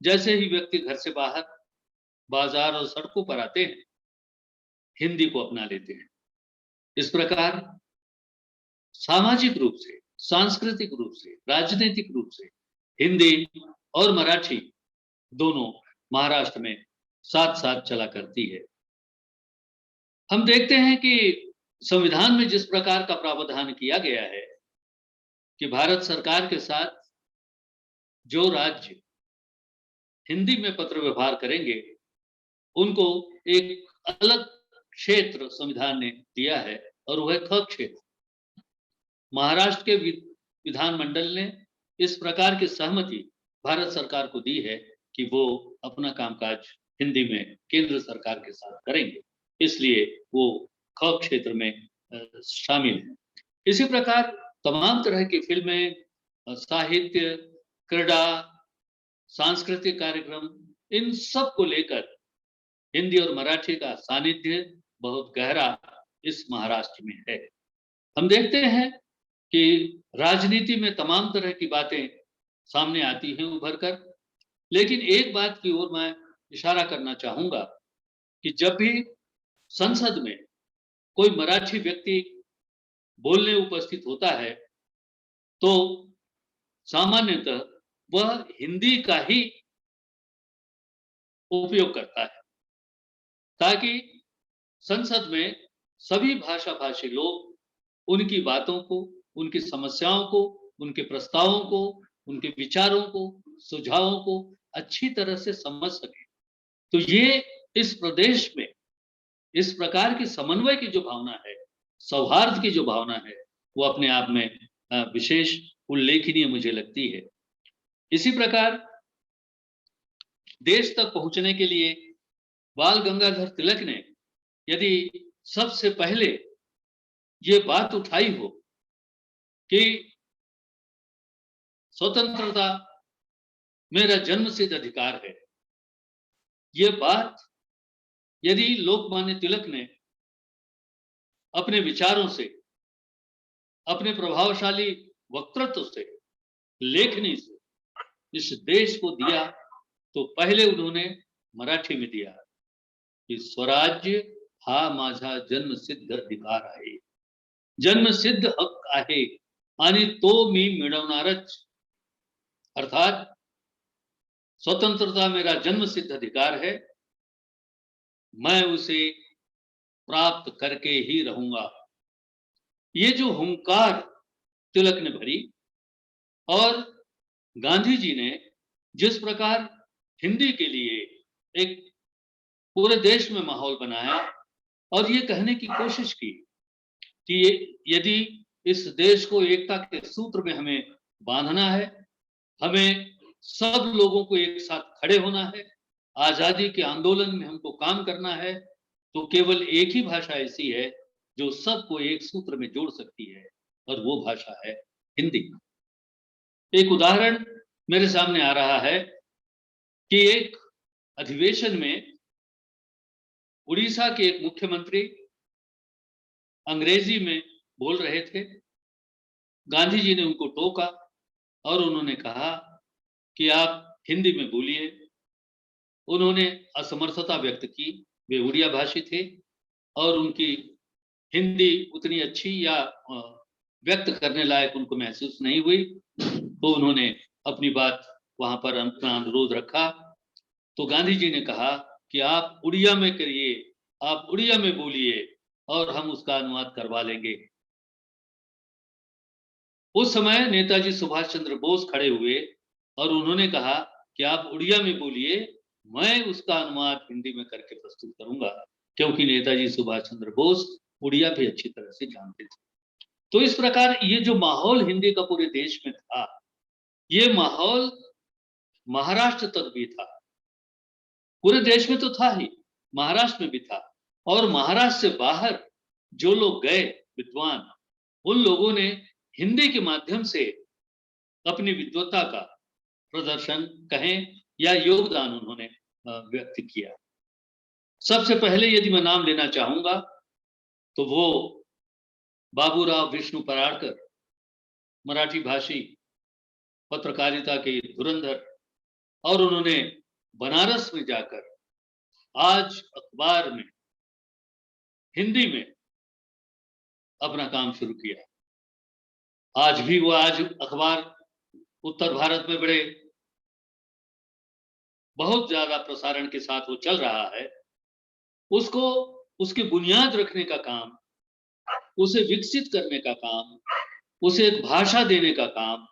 जैसे ही व्यक्ति घर से बाहर बाजार और सड़कों पर आते हैं, हिंदी को अपना लेते हैं। इस प्रकार सामाजिक रूप से, सांस्कृतिक रूप से, राजनीतिक रूप से हिंदी और मराठी दोनों महाराष्ट्र में साथ साथ चला करती है। हम देखते हैं कि संविधान में जिस प्रकार का प्रावधान किया गया है कि भारत सरकार के साथ जो राज्य हिंदी में पत्र व्यवहार करेंगे, उनको एक अलग क्षेत्र संविधान ने दिया है और वह ख क्षेत्र। महाराष्ट्र के विधानमंडल ने इस प्रकार की सहमति भारत सरकार को दी है कि वो अपना कामकाज हिंदी में केंद्र सरकार के साथ करेंगे, इसलिए वो ख क्षेत्र में शामिल है। इसी प्रकार तमाम तरह की फिल्में, साहित्य, क्रीड़ा, सांस्कृतिक कार्यक्रम, इन सब को लेकर हिंदी और मराठी का सानिध्य बहुत गहरा इस महाराष्ट्र में है। हम देखते हैं कि राजनीति में तमाम तरह की बातें सामने आती हैं उभर कर, लेकिन एक बात की ओर मैं इशारा करना चाहूंगा कि जब भी संसद में कोई मराठी व्यक्ति बोलने उपस्थित होता है, तो सामान्यतः वह हिंदी का ही उपयोग करता है, ताकि संसद में सभी भाषा भाषी लोग उनकी बातों को, उनकी समस्याओं को, उनके प्रस्तावों को, उनके विचारों को, सुझावों को अच्छी तरह से समझ सके। तो ये इस प्रदेश में इस प्रकार की समन्वय की जो भावना है, सौहार्द की जो भावना है, वो अपने आप में विशेष उल्लेखनीय मुझे लगती है। इसी प्रकार देश तक पहुंचने के लिए बाल गंगाधर तिलक ने यदि सबसे पहले ये बात उठाई हो कि स्वतंत्रता मेरा जन्मसिद्ध अधिकार है, ये बात यदि लोकमान्य तिलक ने अपने विचारों से, अपने प्रभावशाली वक्तृत्व से, लेखनी से इस देश को दिया, तो पहले उन्होंने मराठी में दिया कि स्वराज्य हा माझा जन्मसिद्ध अधिकार आहे, जन्मसिद्ध हक आहे आणि तो मी मिळवणारच। अर्थात स्वतंत्रता मेरा जन्मसिद्ध अधिकार है, मैं उसे प्राप्त करके ही रहूंगा। ये जो हुंकार तिलक ने भरी और गांधी जी ने जिस प्रकार हिंदी के लिए एक पूरे देश में माहौल बनाया और ये कहने की कोशिश की कि यदि इस देश को एकता के सूत्र में हमें बांधना है, हमें सब लोगों को एक साथ खड़े होना है, आजादी के आंदोलन में हमको काम करना है, तो केवल एक ही भाषा ऐसी है जो सबको एक सूत्र में जोड़ सकती है, और वो भाषा है हिंदी। एक उदाहरण मेरे सामने आ रहा है कि एक अधिवेशन में उड़ीसा के एक मुख्यमंत्री अंग्रेजी में बोल रहे थे। गांधी जी ने उनको टोका और उन्होंने कहा कि आप हिंदी में बोलिए। उन्होंने असमर्थता व्यक्त की, वे उड़िया भाषी थे और उनकी हिंदी उतनी अच्छी या व्यक्त करने लायक उनको महसूस नहीं हुई, तो उन्होंने अपनी बात वहां पर अपना अनुरोध रखा। तो गांधी जी ने कहा कि आप उड़िया में करिए, आप उड़िया में बोलिए और हम उसका अनुवाद करवा लेंगे। उस समय नेताजी सुभाष चंद्र बोस खड़े हुए और उन्होंने कहा कि आप उड़िया में बोलिए, मैं उसका अनुवाद हिंदी में करके प्रस्तुत करूंगा, क्योंकि नेताजी सुभाष चंद्र बोस उड़िया भी अच्छी तरह से जानते थे। तो इस प्रकार ये जो माहौल हिंदी का पूरे देश में था, ये माहौल महाराष्ट्र तक भी था। पूरे देश में तो था ही, महाराष्ट्र में भी था। और महाराष्ट्र से बाहर जो लोग गए विद्वान, उन लोगों ने हिंदी के माध्यम से अपनी विद्वत्ता का प्रदर्शन कहें या योगदान उन्होंने व्यक्त किया। सबसे पहले यदि मैं नाम लेना चाहूंगा तो वो बाबूराव विष्णु पराड़कर मराठी भाषी पत्रकारिता के धुरंधर, और उन्होंने बनारस में जाकर आज अखबार में हिंदी में अपना काम शुरू किया। आज भी वो अखबार उत्तर भारत में बड़े बहुत ज्यादा प्रसारण के साथ वो चल रहा है। उसको उसकी बुनियाद रखने का काम, उसे विकसित करने का काम, उसे एक भाषा देने का काम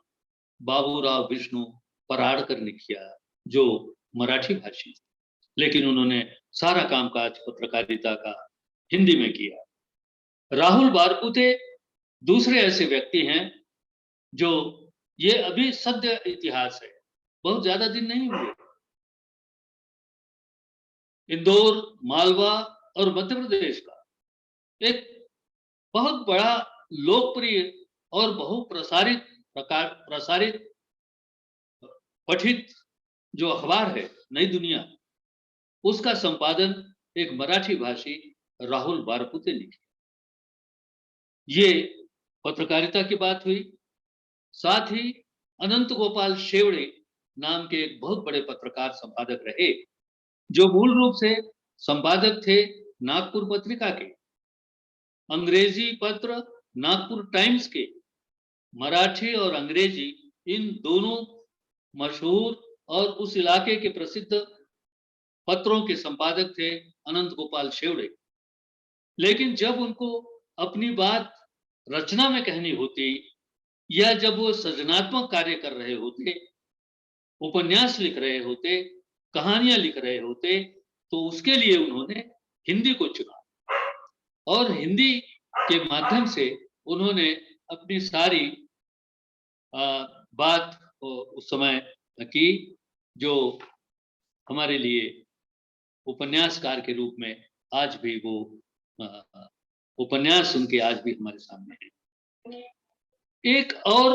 बाबूराव विष्णु पराड़कर ने किया, जो मराठी भाषी, लेकिन उन्होंने सारा कामकाज पत्रकारिता का हिंदी में किया। राहुल बारपुते दूसरे ऐसे व्यक्ति हैं जो, ये अभी सद्य इतिहास है, बहुत ज्यादा दिन नहीं हुए। इंदौर, मालवा और मध्य प्रदेश का एक बहुत बड़ा लोकप्रिय और बहुप्रसारित प्रसारित पठित जो अखबार है नई दुनिया, उसका संपादन एक मराठी भाषी राहुल बारपुते ने किया। ये पत्रकारिता की बात हुई। साथ ही अनंत गोपाल शेवड़े नाम के एक बहुत बड़े पत्रकार संपादक रहे, जो मूल रूप से संपादक थे नागपुर पत्रिका के, अंग्रेजी पत्र नागपुर टाइम्स के। मराठी और अंग्रेजी इन दोनों मशहूर और उस इलाके के प्रसिद्ध पत्रों के संपादक थे अनंत गोपाल शेवड़े। लेकिन जब उनको अपनी बात रचना में कहनी होती, या जब वो सृजनात्मक कार्य कर रहे होते, उपन्यास लिख रहे होते, कहानियां लिख रहे होते, तो उसके लिए उन्होंने हिंदी को चुना और हिंदी के माध्यम से उन्होंने अपनी सारी बात उस समय की, जो हमारे लिए उपन्यासकार के रूप में आज भी वो उपन्यास उनके आज भी हमारे सामने है। एक और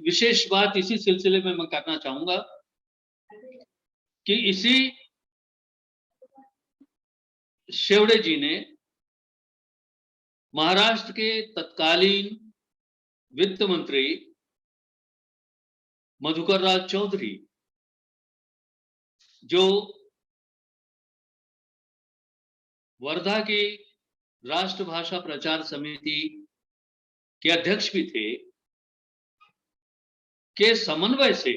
विशेष बात इसी सिलसिले में मैं करना चाहूंगा कि इसी शेवड़े जी ने महाराष्ट्र के तत्कालीन वित्त मंत्री मधुकर राव चौधरी, जो वर्धा की राष्ट्रभाषा प्रचार समिति के अध्यक्ष भी थे, के समन्वय से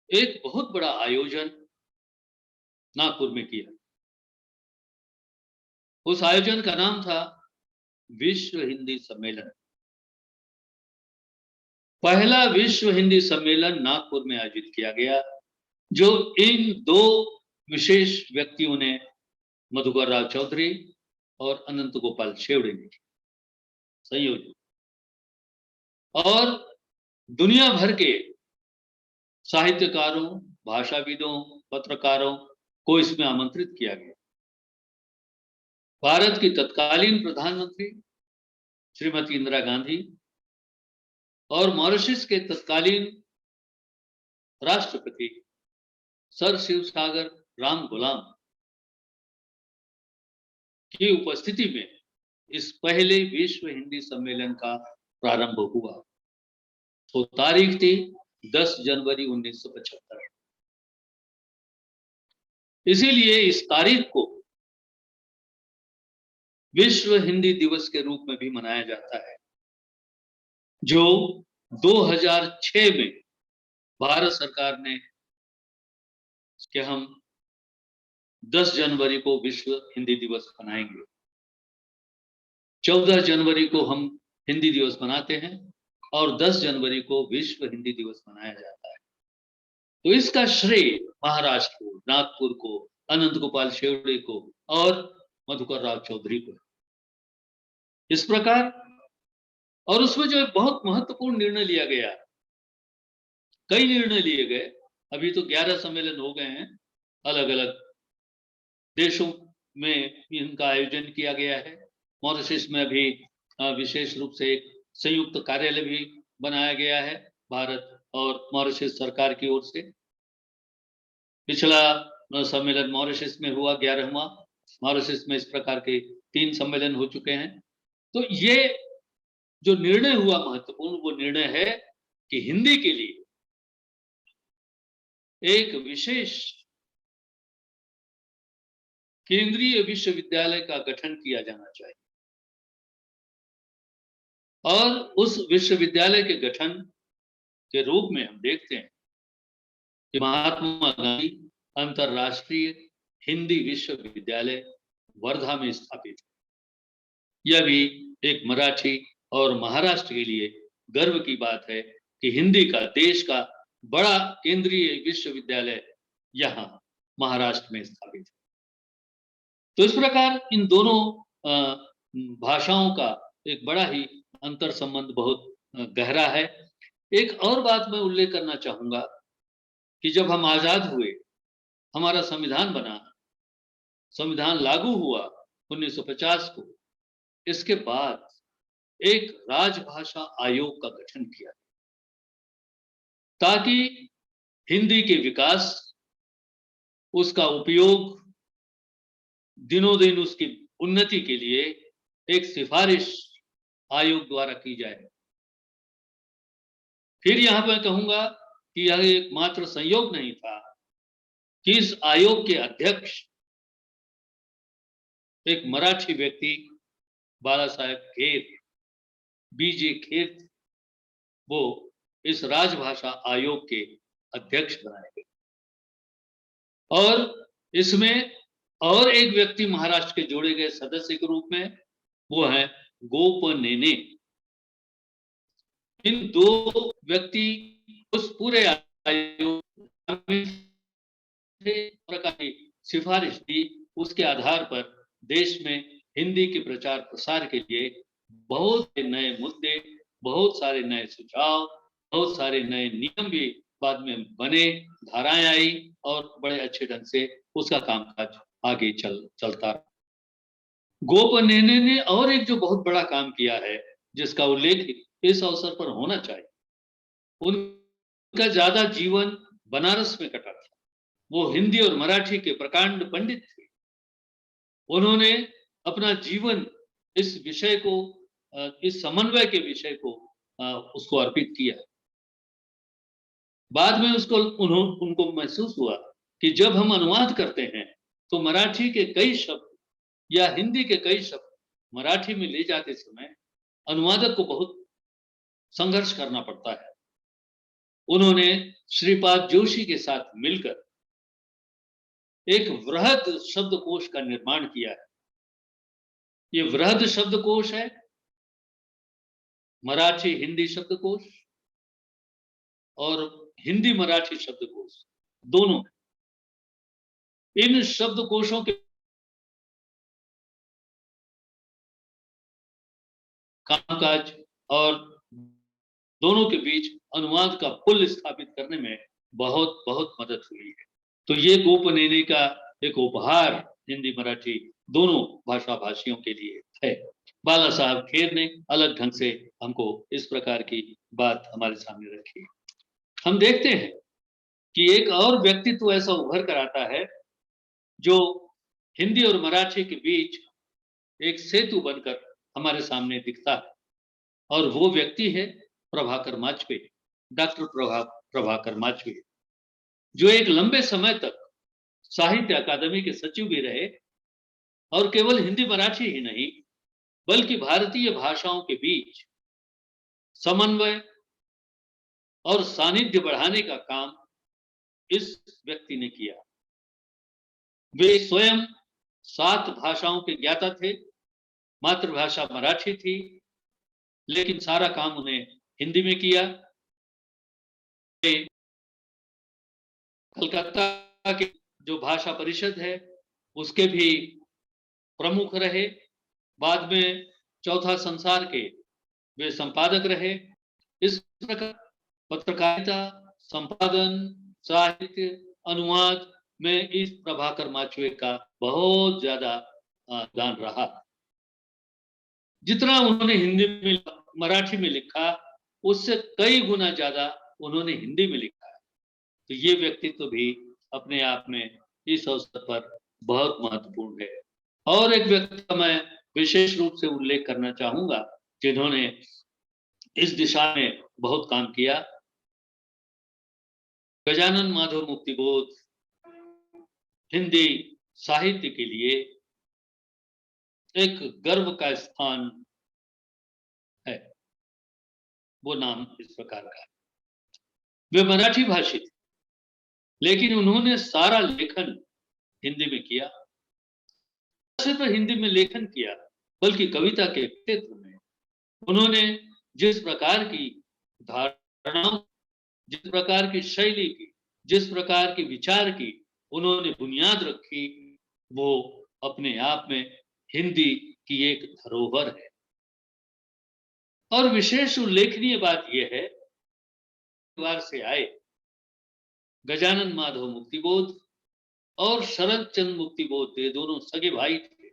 एक बहुत बड़ा आयोजन नागपुर में किया। उस आयोजन का नाम था विश्व हिंदी सम्मेलन। पहला विश्व हिंदी सम्मेलन नागपुर में आयोजित किया गया, जो इन दो विशेष व्यक्तियों ने, मधुकर राव चौधरी और अनंत गोपाल शेवड़े ने संयोजित, और दुनिया भर के साहित्यकारों, भाषाविदों, पत्रकारों को इसमें आमंत्रित किया गया। भारत की तत्कालीन प्रधानमंत्री श्रीमती इंदिरा गांधी और मॉरिशस के तत्कालीन राष्ट्रपति सर शिवसागर राम गुलाम की उपस्थिति में इस पहले विश्व हिंदी सम्मेलन का प्रारंभ हुआ। तो तारीख थी 10 जनवरी 1975। इसीलिए इस तारीख को विश्व हिंदी दिवस के रूप में भी मनाया जाता है, जो 2006 में भारत सरकार ने कि हम 10 जनवरी को विश्व हिंदी दिवस मनाएंगे। 14 जनवरी को हम हिंदी दिवस मनाते हैं और 10 जनवरी को विश्व हिंदी दिवस मनाया जाता है। तो इसका श्रेय महाराष्ट्र को, नागपुर को, अनंत गोपाल शेवड़े को और मधुकर राव चौधरी को। इस प्रकार, और उसमें जो एक बहुत महत्वपूर्ण निर्णय लिया गया, कई निर्णय लिए गए, अभी तो 11 सम्मेलन हो गए हैं, अलग अलग देशों में इनका आयोजन किया गया है। मॉरिशस में भी विशेष रूप से एक संयुक्त कार्यालय भी बनाया गया है, भारत और मॉरिशस सरकार की ओर से। पिछला सम्मेलन मॉरिशस में हुआ 11वां, मॉरिशस में इस प्रकार के 3 सम्मेलन हो चुके हैं। तो ये जो निर्णय हुआ महत्वपूर्ण, वो निर्णय है कि हिंदी के लिए एक विशेष केंद्रीय विश्वविद्यालय का गठन किया जाना चाहिए। और उस विश्वविद्यालय के गठन के रूप में हम देखते हैं कि महात्मा गांधी अंतर्राष्ट्रीय हिंदी विश्वविद्यालय वर्धा में स्थापित है। यह भी एक मराठी और महाराष्ट्र के लिए गर्व की बात है कि हिंदी का देश का बड़ा केंद्रीय विश्वविद्यालय यहाँ महाराष्ट्र में स्थापित है। तो इस प्रकार इन दोनों भाषाओं का एक बड़ा ही अंतर संबंध बहुत गहरा है। एक और बात मैं उल्लेख करना चाहूंगा कि जब हम आजाद हुए, हमारा संविधान बना, संविधान लागू हुआ 1950 को, इसके बाद एक राजभाषा आयोग का गठन किया ताकि हिंदी के विकास, उसका उपयोग, दिनों दिन उसकी उन्नति के लिए एक सिफारिश आयोग द्वारा की जाए। फिर यहां पर कहूंगा कि यह एकमात्र संयोग नहीं था कि इस आयोग के अध्यक्ष एक मराठी व्यक्ति बाला साहेब खेर, बीजे खेर, वो इस राजभाषा आयोग के अध्यक्ष बनाए गए। और इसमें और एक व्यक्ति महाराष्ट्र के जोड़े गए सदस्य के रूप में, वो है गोपनेने। इन 2 व्यक्ति उस पूरे आयोग प्रकार की सिफारिश दी, उसके आधार पर देश में हिंदी के प्रचार प्रसार के लिए बहुत से नए मुद्दे, बहुत सारे नए सुझाव, बहुत सारे नए नियम भी बाद में बने, धाराएं आई और बड़े अच्छे ढंग से उसका कामकाज आगे चलता रहा। गोपनेने ने और एक जो बहुत बड़ा काम किया है, जिसका उल्लेख इस अवसर पर होना चाहिए, उनका ज्यादा जीवन बनारस में कटा था। वो हिंदी और मराठी के प्रकांड पंडित थे। उन्होंने अपना जीवन इस विषय को, इस समन्वय के विषय को उसको अर्पित किया। बाद में उनको महसूस हुआ कि जब हम अनुवाद करते हैं तो मराठी के कई शब्द या हिंदी के कई शब्द मराठी में ले जाते समय अनुवादक को बहुत संघर्ष करना पड़ता है। उन्होंने श्रीपाद जोशी के साथ मिलकर एक वृहद शब्दकोश का निर्माण किया है। ये वृहद शब्दकोश है मराठी हिंदी शब्दकोश और हिंदी मराठी शब्दकोश दोनों। इन शब्दकोशों के कामकाज और दोनों के बीच अनुवाद का पुल स्थापित करने में बहुत बहुत मदद हुई है। तो ये गोपनेने का एक उपहार हिंदी मराठी दोनों भाषा भाषियों के लिए है। बाला साहब खेर ने अलग ढंग से हमको इस प्रकार की बात हमारे सामने रखी है। हम देखते हैं कि एक और व्यक्तित्व ऐसा उभर कर आता है जो हिंदी और मराठी के बीच एक सेतु बनकर हमारे सामने दिखता है, और वो व्यक्ति है प्रभाकर माचवे, डॉक्टर प्रभाकर माचवे, जो एक लंबे समय तक साहित्य अकादमी के सचिव भी रहे और केवल हिंदी मराठी ही नहीं बल्कि भारतीय भाषाओं के बीच समन्वय और सानिध्य बढ़ाने का काम इस व्यक्ति ने किया। वे स्वयं 7 भाषाओं के ज्ञाता थे। मातृभाषा मराठी थी, लेकिन सारा काम उन्हें हिंदी में किया। कलकत्ता के जो भाषा परिषद है उसके भी प्रमुख रहे। बाद में चौथा संसार के वे संपादक रहे। इस प्रकार पत्रकारिता, संपादन, साहित्य, अनुवाद में इस प्रभाकर माचवे का बहुत ज्यादा दान रहा। जितना उन्होंने हिंदी में मराठी में लिखा उससे कई गुना ज्यादा उन्होंने हिंदी में लिखा है। तो ये व्यक्तित्व भी अपने आप में इस अवसर पर बहुत महत्वपूर्ण है। और एक व्यक्ति का मैं विशेष रूप से उल्लेख करना चाहूंगा जिन्होंने इस दिशा में बहुत काम किया। गजानन माधव मुक्तिबोध हिंदी साहित्य के लिए एक गर्व का स्थान है। वो नाम इस प्रकार का है। वे मराठी भाषी थे, लेकिन उन्होंने सारा लेखन हिंदी में किया। सिर्फ हिंदी में लेखन किया, बल्कि कविता के क्षेत्र में उन्होंने जिस प्रकार की धारणाओं, जिस प्रकार की शैली की, जिस प्रकार की विचार की उन्होंने बुनियाद रखी, वो अपने आप में हिंदी की एक धरोहर है। और विशेष उल्लेखनीय बात यह है, परिवार से आए गजानन माधव मुक्तिबोध और शरद चंद्र मुक्तिबोध, ये दोनों सगे भाई थे।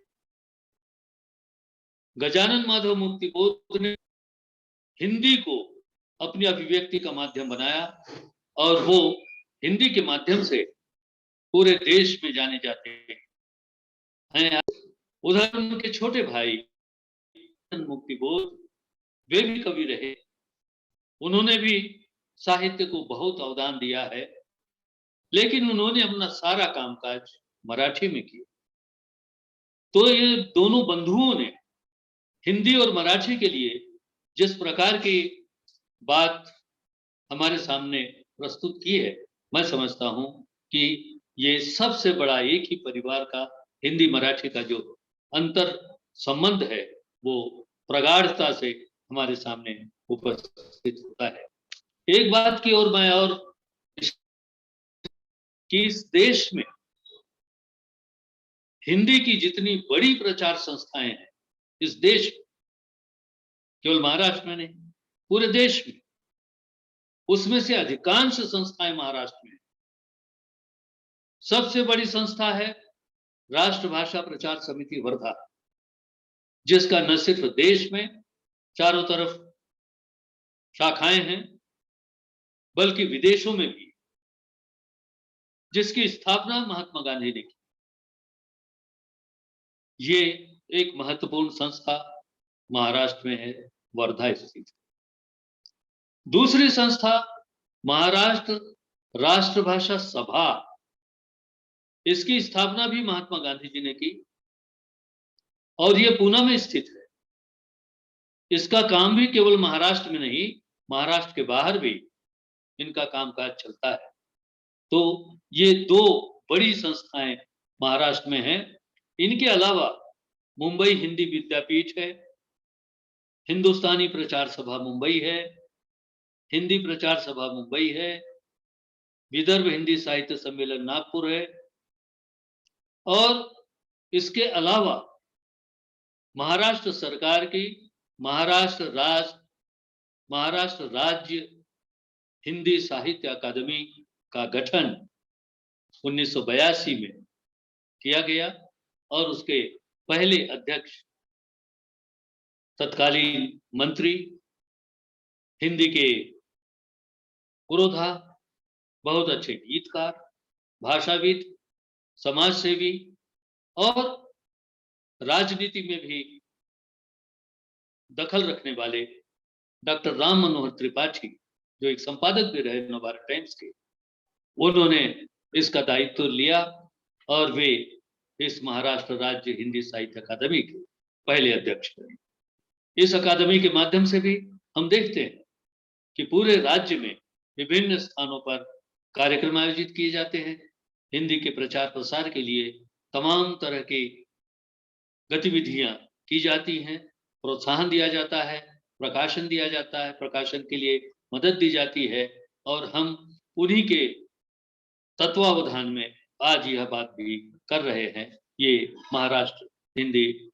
गजानन माधव मुक्तिबोध ने हिंदी को अपनी अभिव्यक्ति का माध्यम बनाया और वो हिंदी के माध्यम से पूरे देश में जाने जाते हैं। उधर उनके छोटे भाई मुक्तिबोध, वे भी कवि रहे। उन्होंने भी साहित्य को बहुत अवदान दिया है, लेकिन उन्होंने अपना सारा कामकाज मराठी में किया। तो ये दोनों बंधुओं ने हिंदी और मराठी के लिए जिस प्रकार की बात हमारे सामने प्रस्तुत की है, मैं समझता हूं कि ये सबसे बड़ा एक ही परिवार का हिंदी मराठी का जो अंतर संबंध है वो प्रगाढ़ता से हमारे सामने उपस्थित होता है। एक बात की ओर मैं और कि इस देश में हिंदी की जितनी बड़ी प्रचार संस्थाएं हैं इस देश में, केवल महाराष्ट्र में नहीं पूरे देश में, उसमें से अधिकांश संस्थाएं महाराष्ट्र में। सबसे बड़ी संस्था है राष्ट्रभाषा प्रचार समिति वर्धा, जिसका न सिर्फ देश में चारों तरफ शाखाएं हैं बल्कि विदेशों में भी, जिसकी स्थापना महात्मा गांधी ने की। ये एक महत्वपूर्ण संस्था महाराष्ट्र में है, वर्धा स्थित। दूसरी संस्था महाराष्ट्र राष्ट्रभाषा सभा, इसकी स्थापना भी महात्मा गांधी जी ने की और ये पुणे में स्थित है। इसका काम भी केवल महाराष्ट्र में नहीं, महाराष्ट्र के बाहर भी इनका कामकाज चलता है। तो ये दो बड़ी संस्थाएं महाराष्ट्र में हैं। इनके अलावा मुंबई हिंदी विद्यापीठ है, हिंदुस्तानी प्रचार सभा मुंबई है, हिंदी प्रचार सभा मुंबई है, विदर्भ हिंदी साहित्य सम्मेलन नागपुर है और इसके अलावा महाराष्ट्र सरकार की महाराष्ट्र राज्य हिंदी साहित्य अकादमी का गठन 1982 में किया गया और उसके पहले अध्यक्ष तत्कालीन मंत्री हिंदी के पुरोधा, बहुत अच्छे गीतकार, भाषाविद, समाजसेवी और राजनीति में भी दखल रखने वाले डॉक्टर राम मनोहर त्रिपाठी, जो एक संपादक भी रहे नवभारत टाइम्स के, उन्होंने इसका दायित्व लिया और वे इस महाराष्ट्र राज्य हिंदी साहित्य अकादमी के पहले अध्यक्ष बने। इस अकादमी के माध्यम से भी हम देखते हैं कि पूरे राज्य में विभिन्न स्थानों पर कार्यक्रम आयोजित किए जाते हैं। हिंदी के प्रचार प्रसार के लिए तमाम तरह की गतिविधियां की जाती हैं, प्रोत्साहन दिया जाता है, प्रकाशन दिया जाता है, प्रकाशन के लिए मदद दी जाती है और हम उन्हीं के तत्वावधान में आज यह बात भी कर रहे हैं। ये महाराष्ट्र हिंदी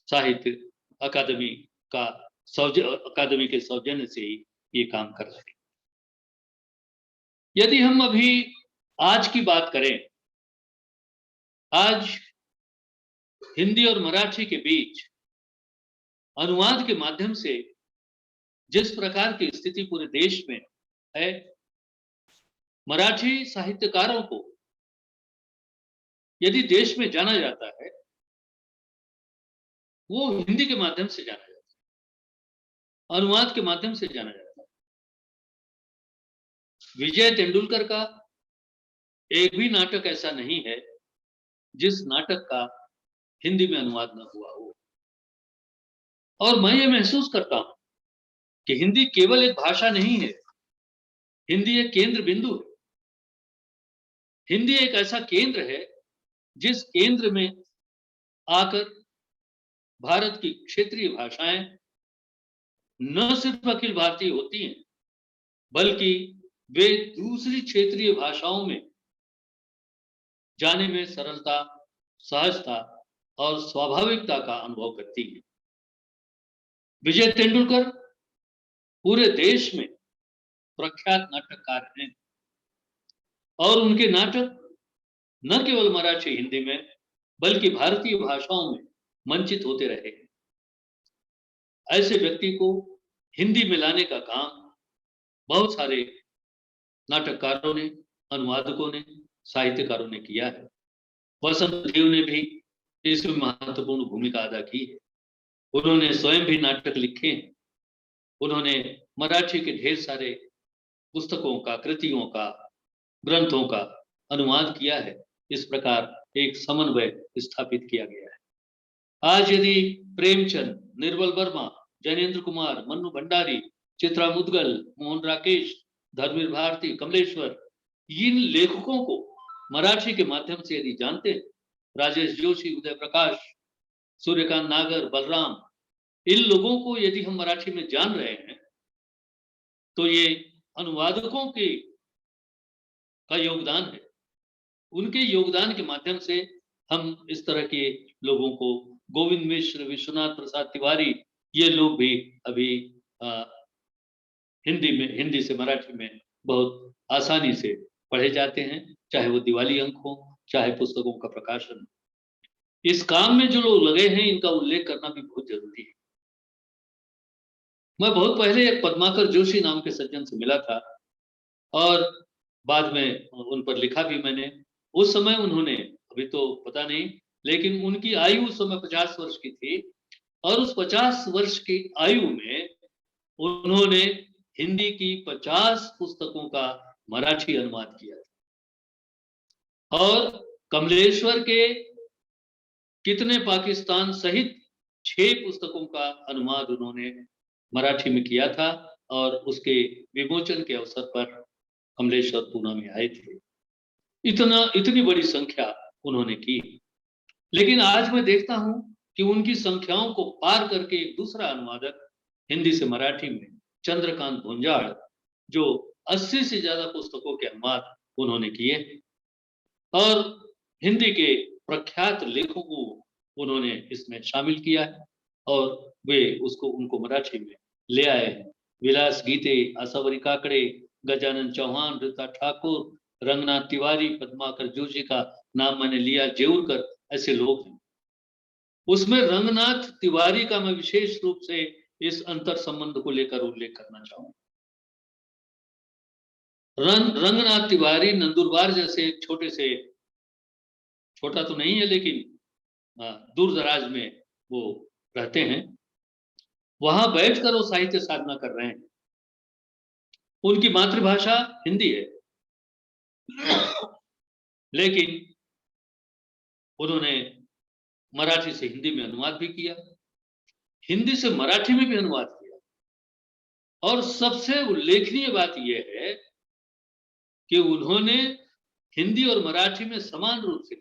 साहित्य अकादमी के सौजन्य से ही ये काम कर रहे हैं। यदि हम अभी आज की बात करें, आज हिंदी और मराठी के बीच अनुवाद के माध्यम से जिस प्रकार की स्थिति पूरे देश में है, मराठी साहित्यकारों को यदि देश में जाना जाता है वो हिंदी के माध्यम से जाना जाता है, अनुवाद के माध्यम से जाना जाता है। विजय तेंदुलकर का एक भी नाटक ऐसा नहीं है जिस नाटक का हिंदी में अनुवाद न हुआ हो। और मैं ये महसूस करता हूं कि हिंदी केवल एक भाषा नहीं है, हिंदी एक केंद्र बिंदु है। हिंदी एक ऐसा केंद्र है जिस केंद्र में आकर भारत की क्षेत्रीय भाषाएं न सिर्फ अखिल भारतीय होती हैं, बल्कि वे दूसरी क्षेत्रीय भाषाओं में जाने में सरलता, सहजता और स्वाभाविकता का अनुभव करती हैं। विजय तेंदुलकर पूरे देश में प्रख्यात नाटककार हैं और उनके नाटक न केवल मराठी हिंदी में बल्कि भारतीय भाषाओं में मंचित होते रहे। ऐसे व्यक्ति को हिंदी में लाने का काम बहुत सारे नाटककारों ने, अनुवादकों ने, साहित्यकारों ने किया है। वसंत देव ने भी इसमें महत्वपूर्ण भूमिका अदा की है। उन्होंने स्वयं भी नाटक लिखे हैं। उन्होंने मराठी के ढेर सारे पुस्तकों का, कृतियों का, ग्रंथों का अनुवाद किया है। इस प्रकार एक समन्वय स्थापित किया गया है। आज यदि प्रेमचंद, निर्मल वर्मा, जैनेन्द्र कुमार, मन्नू भंडारी, चित्रा मुदगल, मोहन राकेश, धर्मवीर भारती, कमलेश्वर, इन लेखकों को मराठी के माध्यम से यदि जानते हैं, राजेश जोशी, उदय प्रकाश, सूर्यकांत नागर, बलराम, इन लोगों को यदि हम मराठी में जान रहे हैं तो ये अनुवादकों के का योगदान है। उनके योगदान के माध्यम से हम इस तरह के लोगों को, गोविंद मिश्र, विश्वनाथ प्रसाद तिवारी, ये लोग भी अभी हिंदी से मराठी में बहुत आसानी से पढ़े जाते हैं, चाहे वो दिवाली अंक हो, चाहे पुस्तकों का प्रकाशन। इस काम में जो लोग लगे हैं, इनका उल्लेख करना भी बहुत जरूरी है। मैं बहुत पहले एक पद्माकर जोशी नाम के सज्जन से मिला था और बाद में उन पर लिखा भी मैंने। उस समय उन्होंने, अभी तो पता नहीं, लेकिन उनकी आयु उस समय 50 वर्ष की थी और उस 50 वर्ष की आयु में उन्होंने हिंदी की 50 पुस्तकों का मराठी अनुवाद किया था। और कमलेश्वर के कितने पाकिस्तान सहित 6 पुस्तकों का अनुवाद उन्होंने मराठी में किया था और उसके विमोचन के अवसर पर कमलेश्वर पूना में आए थे। इतनी बड़ी संख्या उन्होंने की। लेकिन आज मैं देखता हूं कि उनकी संख्याओं को पार करके एक दूसरा अनुवादक हिंदी से मराठी में, चंद्रकांत भुंजाड़, जो 80 से ज्यादा पुस्तकों के अनुवाद उन्होंने किए और हिंदी के प्रख्यात लेखकों को उन्होंने इसमें शामिल किया है और वे उनको मराठी में ले आए हैं। विलास गीते, आसावरी काकड़े, गजानन चौहान, रीता ठाकुर, रंगनाथ तिवारी, पद्माकर जोशी का नाम मैंने लिया, जेऊरकर, ऐसे लोग हैं। उसमें रंगनाथ तिवारी का मैं विशेष रूप से इस अंतर संबंध को लेकर उल्लेख करना चाहूंगा। रंगनाथ तिवारी नंदुरबार जैसे एक छोटा तो नहीं है लेकिन दूर दराज में वो रहते हैं। वहां बैठकर वो साहित्य साधना कर रहे हैं। उनकी मातृभाषा हिंदी है, लेकिन उन्होंने मराठी से हिंदी में अनुवाद भी किया, हिंदी से मराठी में भी अनुवाद किया। और सबसे उल्लेखनीय बात यह है कि उन्होंने हिंदी और मराठी में समान रूप से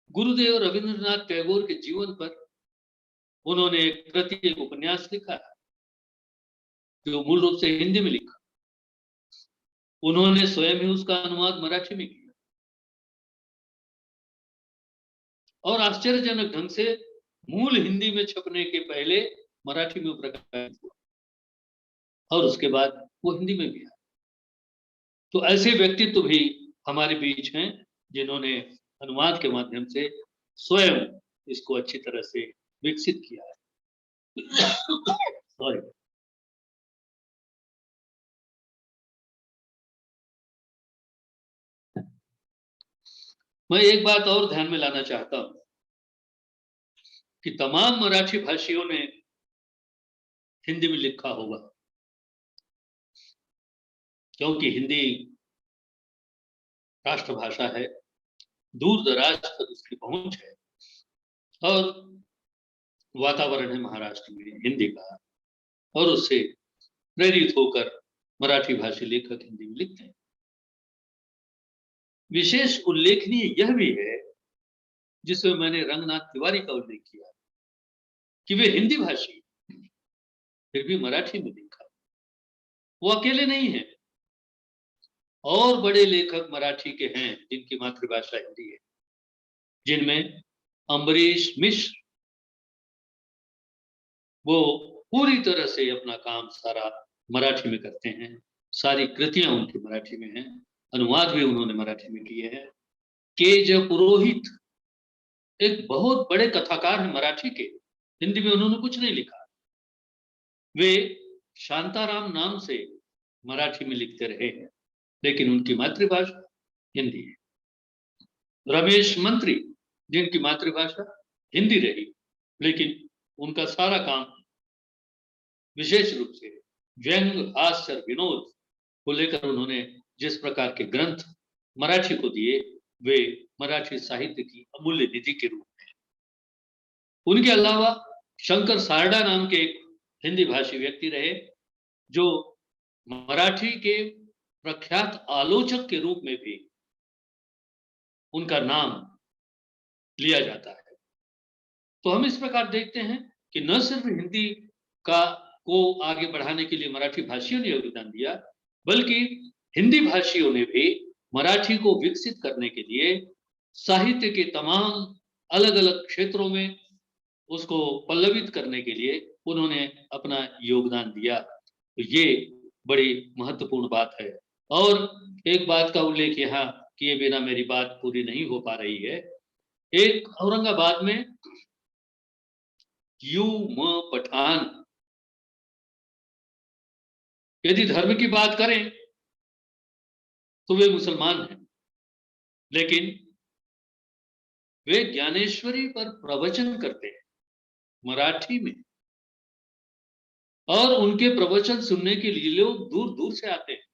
गुरुदेव रविंद्रनाथ टैगोर के जीवन पर उन्होंने एक उपन्यास लिखा जो मूल रूप से हिंदी में लिखा। उन्होंने स्वयं ही उसका अनुवाद मराठी में किया और आश्चर्यजनक ढंग से मूल हिंदी में छपने के पहले मराठी में प्रकाशित हुआ और उसके बाद वो हिंदी में भी आया। तो ऐसे व्यक्तित्व भी हमारे बीच हैं जिन्होंने अनुवाद के माध्यम से स्वयं इसको अच्छी तरह से विकसित किया है। सॉरी। मैं एक बात और ध्यान में लाना चाहता हूं कि तमाम मराठी भाषियों ने हिंदी में लिखा होगा, क्योंकि हिंदी राष्ट्रभाषा है, दूर दराज तक उसकी पहुंच है और वातावरण है महाराष्ट्र में हिंदी का, और उससे प्रेरित होकर मराठी भाषी लेखक हिंदी में लिखते हैं। विशेष उल्लेखनीय यह भी है, जिसमें मैंने रंगनाथ तिवारी का उल्लेख किया, कि वे हिंदी भाषी फिर भी मराठी में लिखा। वो अकेले नहीं है, और बड़े लेखक मराठी के हैं जिनकी मातृभाषा हिंदी है, जिनमें अम्बरीश मिश्र, वो पूरी तरह से अपना काम सारा मराठी में करते हैं, सारी कृतियां उनकी मराठी में हैं, अनुवाद भी उन्होंने मराठी में किए हैं। के.जे. पुरोहित एक बहुत बड़े कथाकार हैं मराठी के, हिंदी में उन्होंने कुछ नहीं लिखा, वे शांताराम नाम से मराठी में लिखते रहे हैं, लेकिन उनकी मातृभाषा हिंदी है। रमेश मंत्री, जिनकी मातृभाषा हिंदी रही, लेकिन उनका सारा काम विशेष रूप से व्यंग, हास्य, विनोद को लेकर उन्होंने जिस प्रकार के ग्रंथ मराठी को दिए, वे मराठी साहित्य की अमूल्य निधि के रूप में। उनके अलावा शंकर सारडा नाम के एक हिंदी भाषी व्यक्ति रहे, जो मराठी के प्रख्यात आलोचक के रूप में भी उनका नाम लिया जाता है। तो हम इस प्रकार देखते हैं कि न सिर्फ हिंदी को आगे बढ़ाने के लिए मराठी भाषियों ने योगदान दिया, बल्कि हिंदी भाषियों ने भी मराठी को विकसित करने के लिए साहित्य के तमाम अलग अलग क्षेत्रों में उसको पल्लवित करने के लिए उन्होंने अपना योगदान दिया। तो ये बड़ी महत्वपूर्ण बात है। और एक बात का उल्लेख यहाँ किए बिना मेरी बात पूरी नहीं हो पा रही है। एक औरंगाबाद में पठान, यदि धर्म की बात करें तो वे मुसलमान हैं, लेकिन वे ज्ञानेश्वरी पर प्रवचन करते हैं मराठी में, और उनके प्रवचन सुनने के लिए लोग दूर दूर से आते हैं।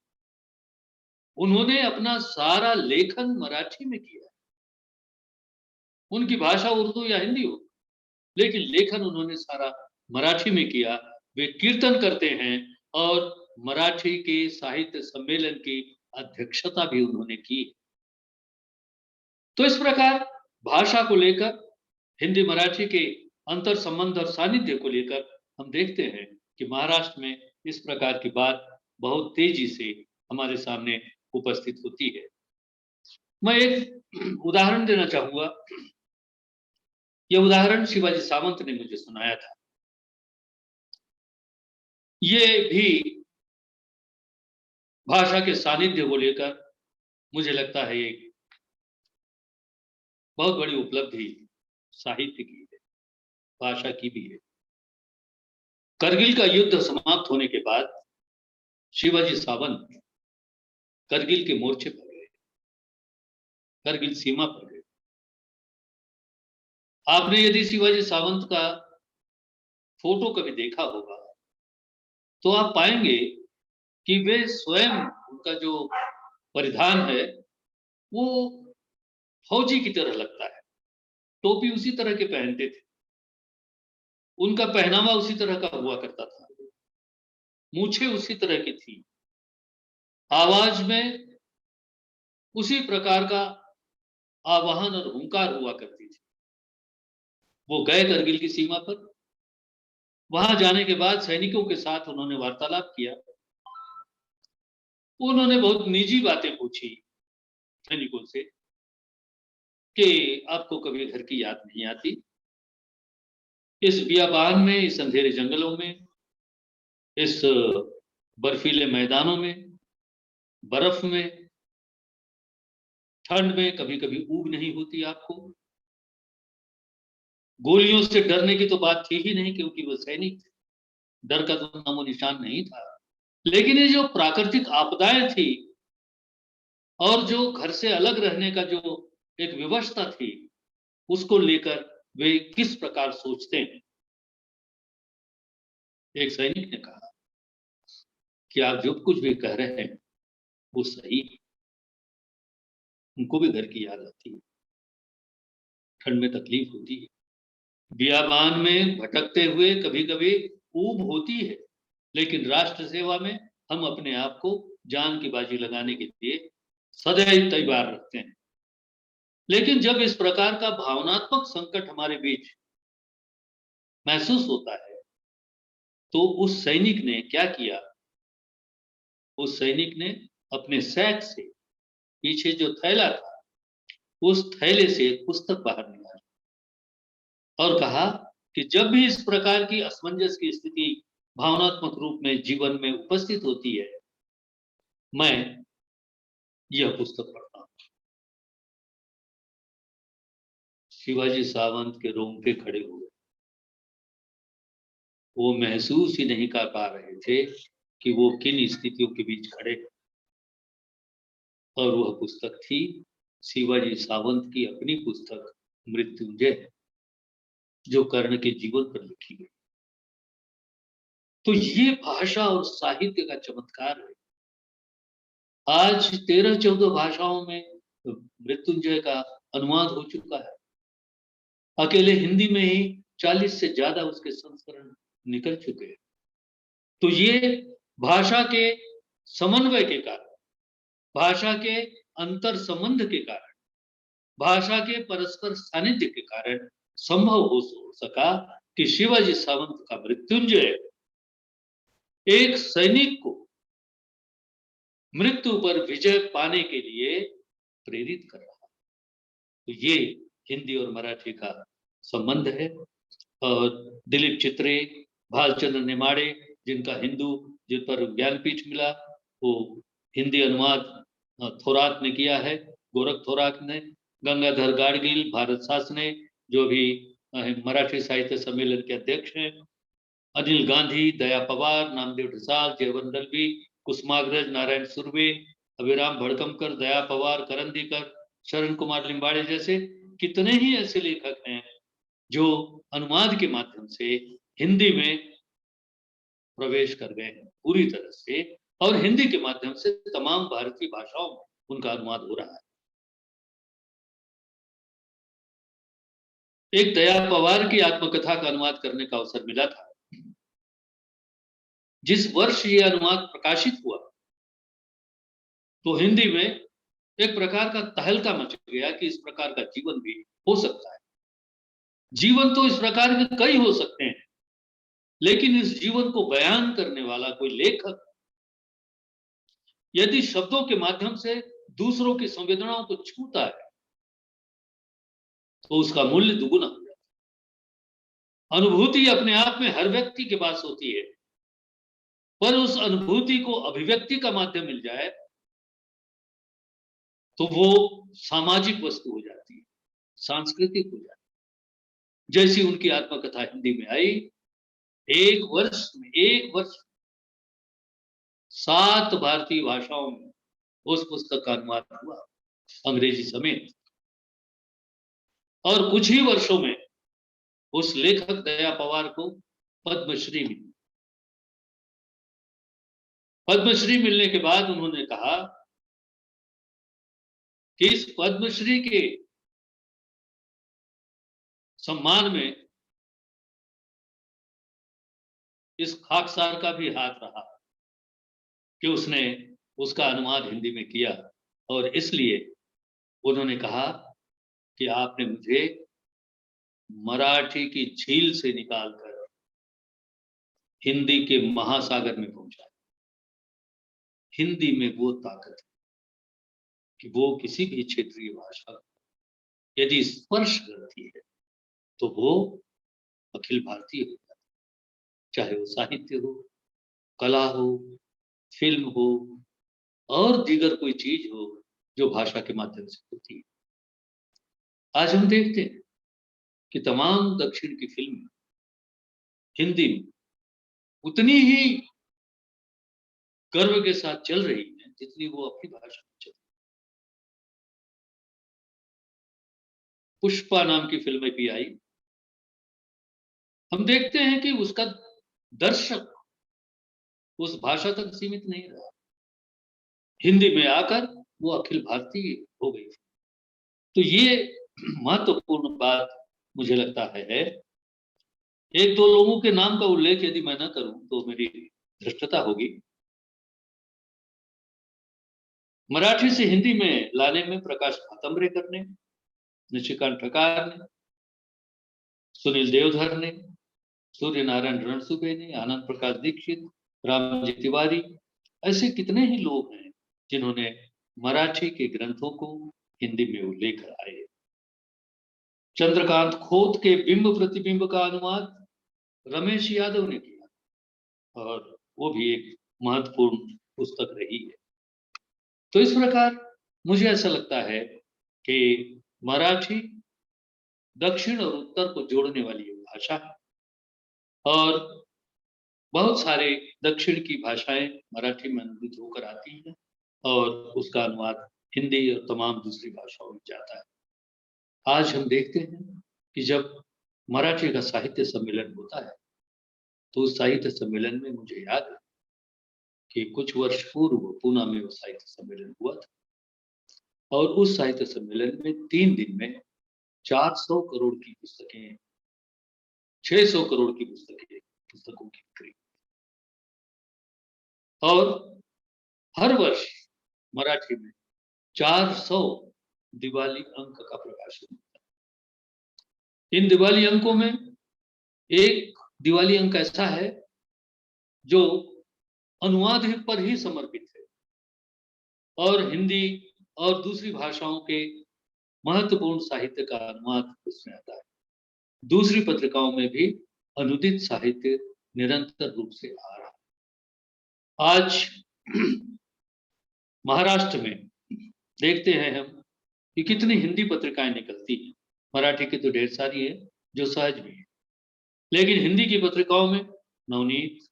उन्होंने अपना सारा लेखन मराठी में किया, उनकी भाषा उर्दू या हिंदी हो, लेकिन लेखन उन्होंने सारा मराठी में किया। वे कीर्तन करते हैं और मराठी के साहित्य सम्मेलन की अध्यक्षता भी उन्होंने की। तो इस प्रकार भाषा को लेकर, हिंदी मराठी के अंतर संबंध और सानिध्य को लेकर हम देखते हैं कि महाराष्ट्र में इस प्रकार की बात बहुत तेजी से हमारे सामने उपस्थित होती है। मैं एक उदाहरण देना चाहूंगा। यह उदाहरण शिवाजी सावंत ने मुझे सुनाया था। ये भी भाषा के सानिध्य को लेकर मुझे लगता है एक बहुत बड़ी उपलब्धि साहित्य की है, भाषा की भी है। करगिल का युद्ध समाप्त होने के बाद शिवाजी सावंत करगिल के मोर्चे पर गए, करगिल सीमा पर गए। आपने यदि शिवाजी सावंत का फोटो कभी देखा होगा तो आप पाएंगे कि वे स्वयं, उनका जो परिधान है वो फौजी की तरह लगता है, टोपी उसी तरह के पहनते थे, उनका पहनावा उसी तरह का हुआ करता था, मूछें उसी तरह की थी, आवाज में उसी प्रकार का आवाहन और हुंकार हुआ करती थी। वो गए करगिल की सीमा पर। वहां जाने के बाद सैनिकों के साथ उन्होंने वार्तालाप किया। उन्होंने बहुत निजी बातें पूछी सैनिकों से कि आपको कभी घर की याद नहीं आती? इस बियाबान में, इस अंधेरे जंगलों में, इस बर्फीले मैदानों में, बर्फ में, ठंड में कभी कभी ऊब नहीं होती आपको? गोलियों से डरने की तो बात थी ही नहीं, क्योंकि वो सैनिक थे, डर का तो नामो निशान नहीं था। लेकिन ये जो प्राकृतिक आपदाएं थी और जो घर से अलग रहने का जो एक विवशता थी, उसको लेकर वे किस प्रकार सोचते हैं। एक सैनिक ने कहा कि आप जो कुछ भी कह रहे हैं वो सही है। उनको भी घर की याद आती है, ठंड में तकलीफ होती है, बियाबान में भटकते हुए कभी कभी ऊब होती है, लेकिन राष्ट्र सेवा में हम अपने आप को जान की बाजी लगाने के लिए सदैव तैयार रखते हैं। लेकिन जब इस प्रकार का भावनात्मक संकट हमारे बीच महसूस होता है तो उस सैनिक ने क्या किया। उस सैनिक ने अपने सैक से पीछे जो थैला था उस थैले से एक पुस्तक बाहर निकाली और कहा कि जब भी इस प्रकार की असमंजस की स्थिति भावनात्मक रूप में जीवन में उपस्थित होती है, मैं यह पुस्तक पढ़ता हूं। शिवाजी सावंत के रोंगटे खड़े हुए। वो महसूस ही नहीं कर पा रहे थे कि वो किन स्थितियों के बीच खड़े हैं। और वह पुस्तक थी शिवाजी सावंत की अपनी पुस्तक मृत्युंजय, जो कर्ण के जीवन पर लिखी गई। तो ये भाषा और साहित्य का चमत्कार है। आज 13-14 भाषाओं में मृत्युंजय का अनुवाद हो चुका है। अकेले हिंदी में ही 40 से ज्यादा उसके संस्करण निकल चुके हैं। तो ये भाषा के समन्वय के कारण, भाषा के अंतर संबंध के कारण, भाषा के परस्पर सानिध्य के कारण संभव हो सका कि शिवाजी सावंत का मृत्युंजय एक सैनिक को मृत्यु पर विजय पाने के लिए प्रेरित कर रहा है। तो ये हिंदी और मराठी का संबंध है। और दिलीप चित्रे, भालचंद्र नेमाड़े, जिनका हिंदू, जिन पर ज्ञानपीठ मिला, वो हिंदी अनुवाद थोरात ने किया है, गोरख थोरात ने। गंगाधर गाडगिल, भारत शासने, जो भी मराठी साहित्य सम्मेलन के अध्यक्ष हैं। अनिल गांधी, दया पवार, नामदेव ढसाल, जयवंत दलवी, कुसुमाग्रज, नारायण सुर्वे, अभिराम भड़कमकर, दया पवार, करण दीकर, शरण कुमार लिम्बाड़े जैसे कितने ही ऐसे लेखक हैं जो अनुवाद के माध्यम से हिंदी में प्रवेश कर गए हैं पूरी तरह से, और हिंदी के माध्यम से तमाम भारतीय भाषाओं में उनका अनुवाद हो रहा है। एक दया पवार की आत्मकथा का अनुवाद करने का अवसर मिला था। जिस वर्ष ये अनुवाद प्रकाशित हुआ तो हिंदी में एक प्रकार का तहलका मच गया कि इस प्रकार का जीवन भी हो सकता है। जीवन तो इस प्रकार के कई हो सकते हैं, लेकिन इस जीवन को बयान करने वाला कोई लेखक यदि शब्दों के माध्यम से दूसरों की संवेदनाओं को छूता है तो उसका मूल्य दुगुना हो जाता है। अनुभूति अपने आप में हर व्यक्ति के पास होती है, पर उस अनुभूति को अभिव्यक्ति का माध्यम मिल जाए तो वो सामाजिक वस्तु हो जाती है, सांस्कृतिक हो जाती है। जैसी उनकी आत्मकथा हिंदी में आई, एक वर्ष 7 भारतीय भाषाओं में उस पुस्तक का अनुवाद हुआ, अंग्रेजी समेत। और कुछ ही वर्षों में उस लेखक दया पवार को पद्मश्री मिली। पद्मश्री मिलने के बाद उन्होंने कहा कि इस पद्मश्री के सम्मान में इस खाकसार का भी हाथ रहा कि उसने उसका अनुवाद हिंदी में किया, और इसलिए उन्होंने कहा कि आपने मुझे मराठी की झील से निकालकर हिंदी के महासागर में पहुंचाया। हिंदी में वो ताकत है कि वो किसी भी क्षेत्रीय भाषा को यदि स्पर्श करती है तो वो अखिल भारतीय हो जाती है, चाहे वो साहित्य हो, कला हो, फिल्म हो और दीगर कोई चीज हो जो भाषा के माध्यम से होती है। आज हम देखते हैं कि तमाम दक्षिण की फिल्में हिंदी में उतनी ही गर्व के साथ चल रही हैं जितनी वो अपनी भाषा में चल रही। पुष्पा नाम की फिल्में भी आई, हम देखते हैं कि उसका दर्शक उस भाषा तक सीमित नहीं रहा, हिंदी में आकर वो अखिल भारतीय हो गई। तो ये महत्वपूर्ण बात मुझे लगता है। एक दो लोगों के नाम का उल्लेख यदि मैं न करूं तो मेरी धृष्टता होगी। मराठी से हिंदी में लाने में प्रकाश भातंब्रेकर ने, निशिकांत ठकार ने, सुनील देवधर ने, सूर्य नारायण रणसुभे ने, आनंद प्रकाश दीक्षित, रामजी तिवारी, ऐसे कितने ही लोग हैं जिन्होंने मराठी के ग्रंथों को हिंदी में उल्लेख आए। चंद्रकांत खोत के बिंब प्रतिबिंब का अनुवाद रमेश यादव ने किया और वो भी एक महत्वपूर्ण पुस्तक रही है। तो इस प्रकार मुझे ऐसा लगता है कि मराठी दक्षिण और उत्तर को जोड़ने वाली एक भाषा है और बहुत सारे दक्षिण की भाषाएं मराठी में अनुदित होकर आती हैं और उसका अनुवाद हिंदी और तमाम दूसरी भाषाओं में जाता है। आज हम देखते हैं कि जब मराठी का साहित्य सम्मेलन होता है तो उस साहित्य सम्मेलन में मुझे याद है कि कुछ वर्ष पूर्व पूना में वो साहित्य सम्मेलन हुआ था और उस साहित्य सम्मेलन में 3 दिन में 400 करोड़ की पुस्तकें, 600 करोड़ की पुस्तकों की बिक्री और हर वर्ष मराठी में 400 दिवाली अंक का प्रकाशन होता है। इन दिवाली अंकों में एक दिवाली अंक ऐसा है जो अनुवाद पर ही समर्पित है और हिंदी और दूसरी भाषाओं के महत्वपूर्ण साहित्य का अनुवाद उसमें आता है। दूसरी पत्रिकाओं में भी अनुदित साहित्य निरंतर रूप से आ रहा है। आज महाराष्ट्र में देखते हैं हम कि कितनी हिंदी पत्रिकाएं निकलती हैं। मराठी की तो ढेर सारी है जो सहज भी है, लेकिन हिंदी की पत्रिकाओं में नवनीत,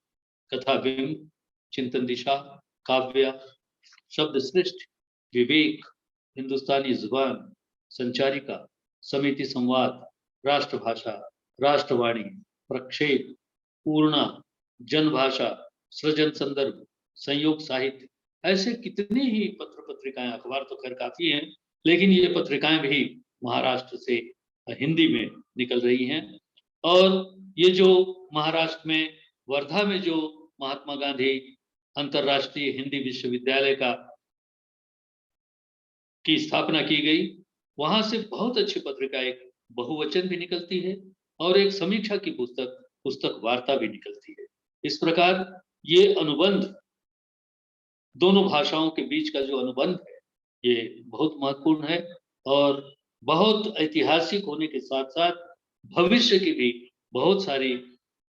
कथा बिंब, चिंतन दिशा, काव्या, शब्द श्रेष्ठ, विवेक, हिंदुस्तानी जुबान, संचारिका, समिति संवाद, राष्ट्रभाषा, राष्ट्रवाणी, प्रक्षेप, पूर्णा, जनभाषा, सृजन संदर्भ, संयोग साहित्य, ऐसे कितनी ही पत्र पत्रिकाएं, अखबार तो खैर काफी हैं, लेकिन ये पत्रिकाएं भी महाराष्ट्र से हिंदी में निकल रही हैं। और ये जो महाराष्ट्र में वर्धा में जो महात्मा गांधी अंतर्राष्ट्रीय हिंदी विश्वविद्यालय की स्थापना की गई, वहां से बहुत अच्छी पत्रिका, एक बहुवचन भी निकलती है और एक समीक्षा की पुस्तक वार्ता भी निकलती है। इस प्रकार ये अनुबंध, दोनों भाषाओं के बीच का जो अनुबंध है, ये बहुत महत्वपूर्ण है और बहुत ऐतिहासिक होने के साथ साथ भविष्य की भी बहुत सारी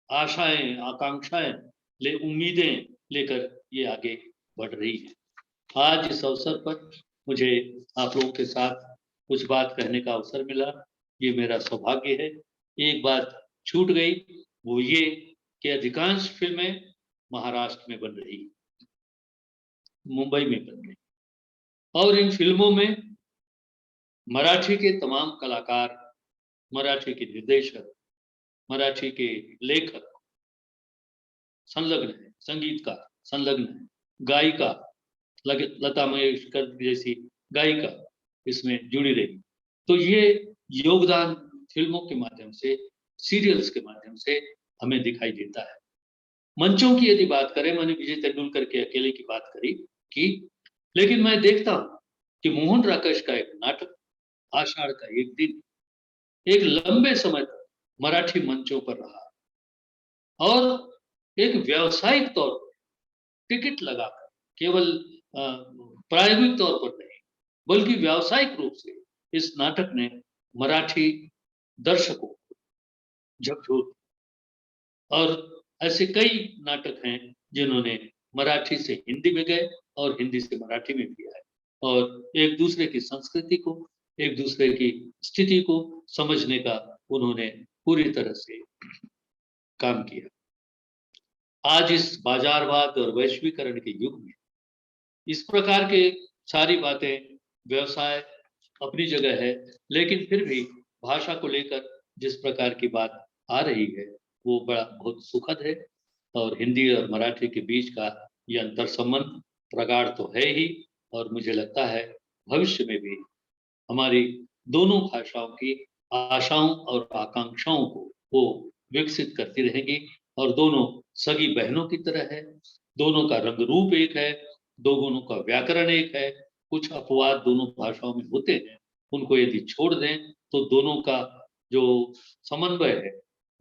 आशाएं, आकांक्षाएं, उम्मीदें लेकर ये आगे बढ़ रही है। आज इस अवसर पर मुझे आप लोगों के साथ कुछ बात कहने का अवसर मिला, ये मेरा सौभाग्य है। एक बात छूट गई, वो ये कि अधिकांश फिल्में महाराष्ट्र में बन रही, मुंबई में बन रही और इन फिल्मों में मराठी के तमाम कलाकार, मराठी के निर्देशक, मराठी के लेखक संलग्न है, संगीतकार संलग्न है, गायिका लता मंगेशकर जैसी गायिका इसमें जुड़ी रही। तो ये योगदान फिल्मों के माध्यम से, सीरियल्स के माध्यम से हमें दिखाई देता है। मंचों की यदि बात करें, मैंने विजय तेंदुलकर के अकेले की बात की, लेकिन मैं देखता हूं कि मोहन राकेश का एक नाटक आषाढ़ का एक दिन एक लंबे समय तक मराठी मंचों पर रहा और एक व्यावसायिक तौर पर टिकट लगाकर, केवल प्रायोगिक तौर पर नहीं बल्कि व्यावसायिक रूप से इस नाटक ने मराठी दर्शकों को झकझोर, और ऐसे कई नाटक हैं जिन्होंने मराठी से हिंदी में गए और हिंदी से मराठी में भी आए और एक दूसरे की संस्कृति को, एक दूसरे की स्थिति को समझने का उन्होंने पूरी तरह से काम किया। आज इस बाजारवाद और वैश्वीकरण के युग में इस प्रकार के सारी बातें, व्यवसाय अपनी जगह है, लेकिन फिर भी भाषा को लेकर जिस प्रकार की बात आ रही है वो बड़ा बहुत सुखद है। और हिंदी और मराठी के बीच का ये अंतर संबंध प्रगाढ़ तो है ही, और मुझे लगता है भविष्य में भी हमारी दोनों भाषाओं की आशाओं और आकांक्षाओं को वो विकसित करती रहेंगी। और दोनों सगी बहनों की तरह है, दोनों का रंग रूप एक है, दोनों का व्याकरण एक है। कुछ अपवाद दोनों भाषाओं में होते हैं, उनको यदि छोड़ दें तो दोनों का जो समन्वय है,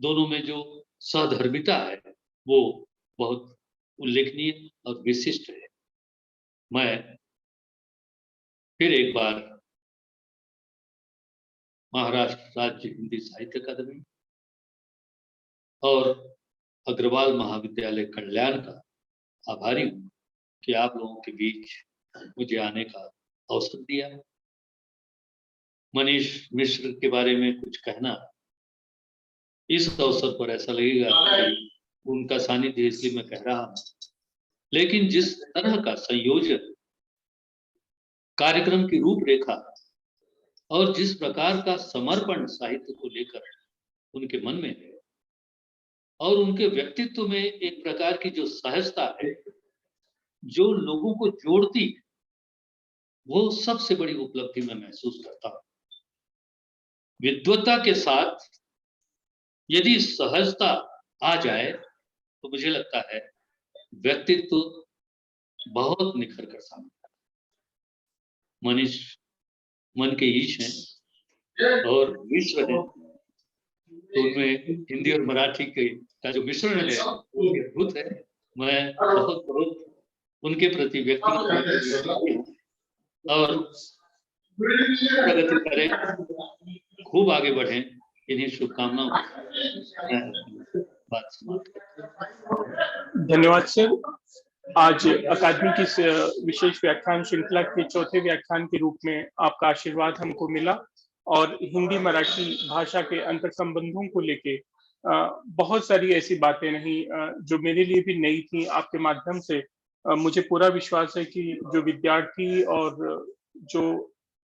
दोनों में जो सहधर्मिता है, वो बहुत उल्लेखनीय और विशिष्ट है। मैं फिर एक बार महाराष्ट्र राज्य हिंदी साहित्य अकादमी और अग्रवाल महाविद्यालय कल्याण का आभारी हूँ कि आप लोगों के बीच मुझे आने का अवसर दिया। मनीष मिश्र के बारे में कुछ कहना इस अवसर पर ऐसा लगेगा कि उनका सानिध्य इसलिए मैं कह रहा हूँ, लेकिन जिस तरह का संयोजन, कार्यक्रम की रूपरेखा और जिस प्रकार का समर्पण साहित्य को लेकर उनके मन में है, और उनके व्यक्तित्व में एक प्रकार की जो सहजता है जो लोगों को जोड़ती है, वो सबसे बड़ी उपलब्धि मैं महसूस करता हूँ। विद्वत्ता के साथ यदि सहजता आ जाए तो मुझे लगता है व्यक्तित्व बहुत निखर कर सामने आता है। मनीष मन के ईश हैं और मिश्र है, तो उनमें हिंदी और मराठी के का जो मिश्रण है वो अद्भुत है। मैं बहुत बहुत उनके प्रति व्यक्तिगत और प्रगति करें, खूब आगे बढ़ें, इन्हीं शुभकामनाओं बात समाप्त। धन्यवाद सर। आज अकादमी की इस विशेष व्याख्यान श्रृंखला के चौथे व्याख्यान के रूप में आपका आशीर्वाद हमको मिला, और हिंदी मराठी भाषा के अंतर संबंधों को लेके बहुत सारी ऐसी बातें नहीं जो मेरे लिए भी नई थी। आपके माध्यम से मुझे पूरा विश्वास है कि जो विद्यार्थी और जो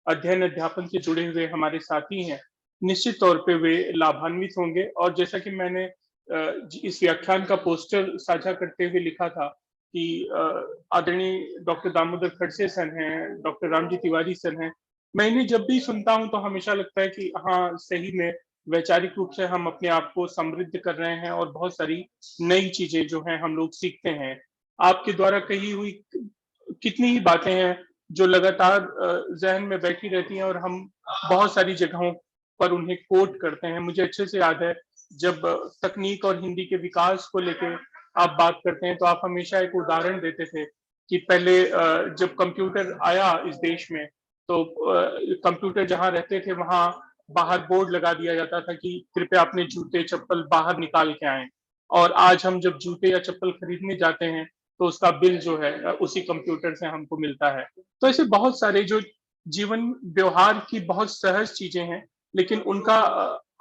अध्ययन अध्यापन से जुड़े हुए हमारे साथी हैं, निश्चित तौर पे वे लाभान्वित होंगे। और जैसा कि मैंने इस व्याख्यान का पोस्टर साझा करते हुए लिखा था कि आदरणीय डॉक्टर दामोदर खड़से सर हैं, डॉक्टर रामजी तिवारी सर हैं, मैं इन्हें जब भी सुनता हूं तो हमेशा लगता है कि हाँ, सही में वैचारिक रूप से हम अपने आप को समृद्ध कर रहे हैं और बहुत सारी नई चीजें जो हैं हम लोग सीखते हैं। आपके द्वारा कही हुई कितनी ही बातें हैं जो लगातार जहन में बैठी रहती हैं, और हम बहुत सारी जगहों पर उन्हें कोट करते हैं। मुझे अच्छे से याद है जब तकनीक और हिंदी के विकास को लेके आप बात करते हैं तो आप हमेशा एक उदाहरण देते थे कि पहले जब कंप्यूटर आया इस देश में तो कंप्यूटर जहां रहते थे वहां बाहर बोर्ड लगा दिया जाता था कि कृपया अपने जूते चप्पल बाहर निकाल के आएं। और आज हम जब जूते या चप्पल खरीदने जाते हैं तो उसका बिल जो है उसी कंप्यूटर से हमको मिलता है। तो ऐसे बहुत सारे जो जीवन व्यवहार की बहुत सहज चीजें हैं, लेकिन उनका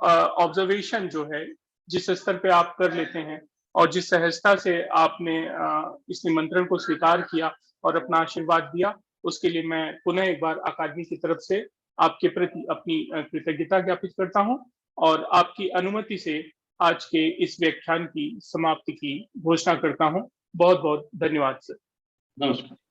ऑब्जर्वेशन जो है, जिस स्तर पे आप कर लेते हैं और जिस सहजता से आपने इस निमंत्रण को स्वीकार किया और अपना आशीर्वाद दिया, उसके लिए मैं पुनः एक बार अकादमी की तरफ से आपके प्रति अपनी कृतज्ञता ज्ञापित करता हूं, और आपकी अनुमति से आज के इस व्याख्यान की समाप्ति की घोषणा करता हूं। बहुत बहुत धन्यवाद सर। नमस्कार।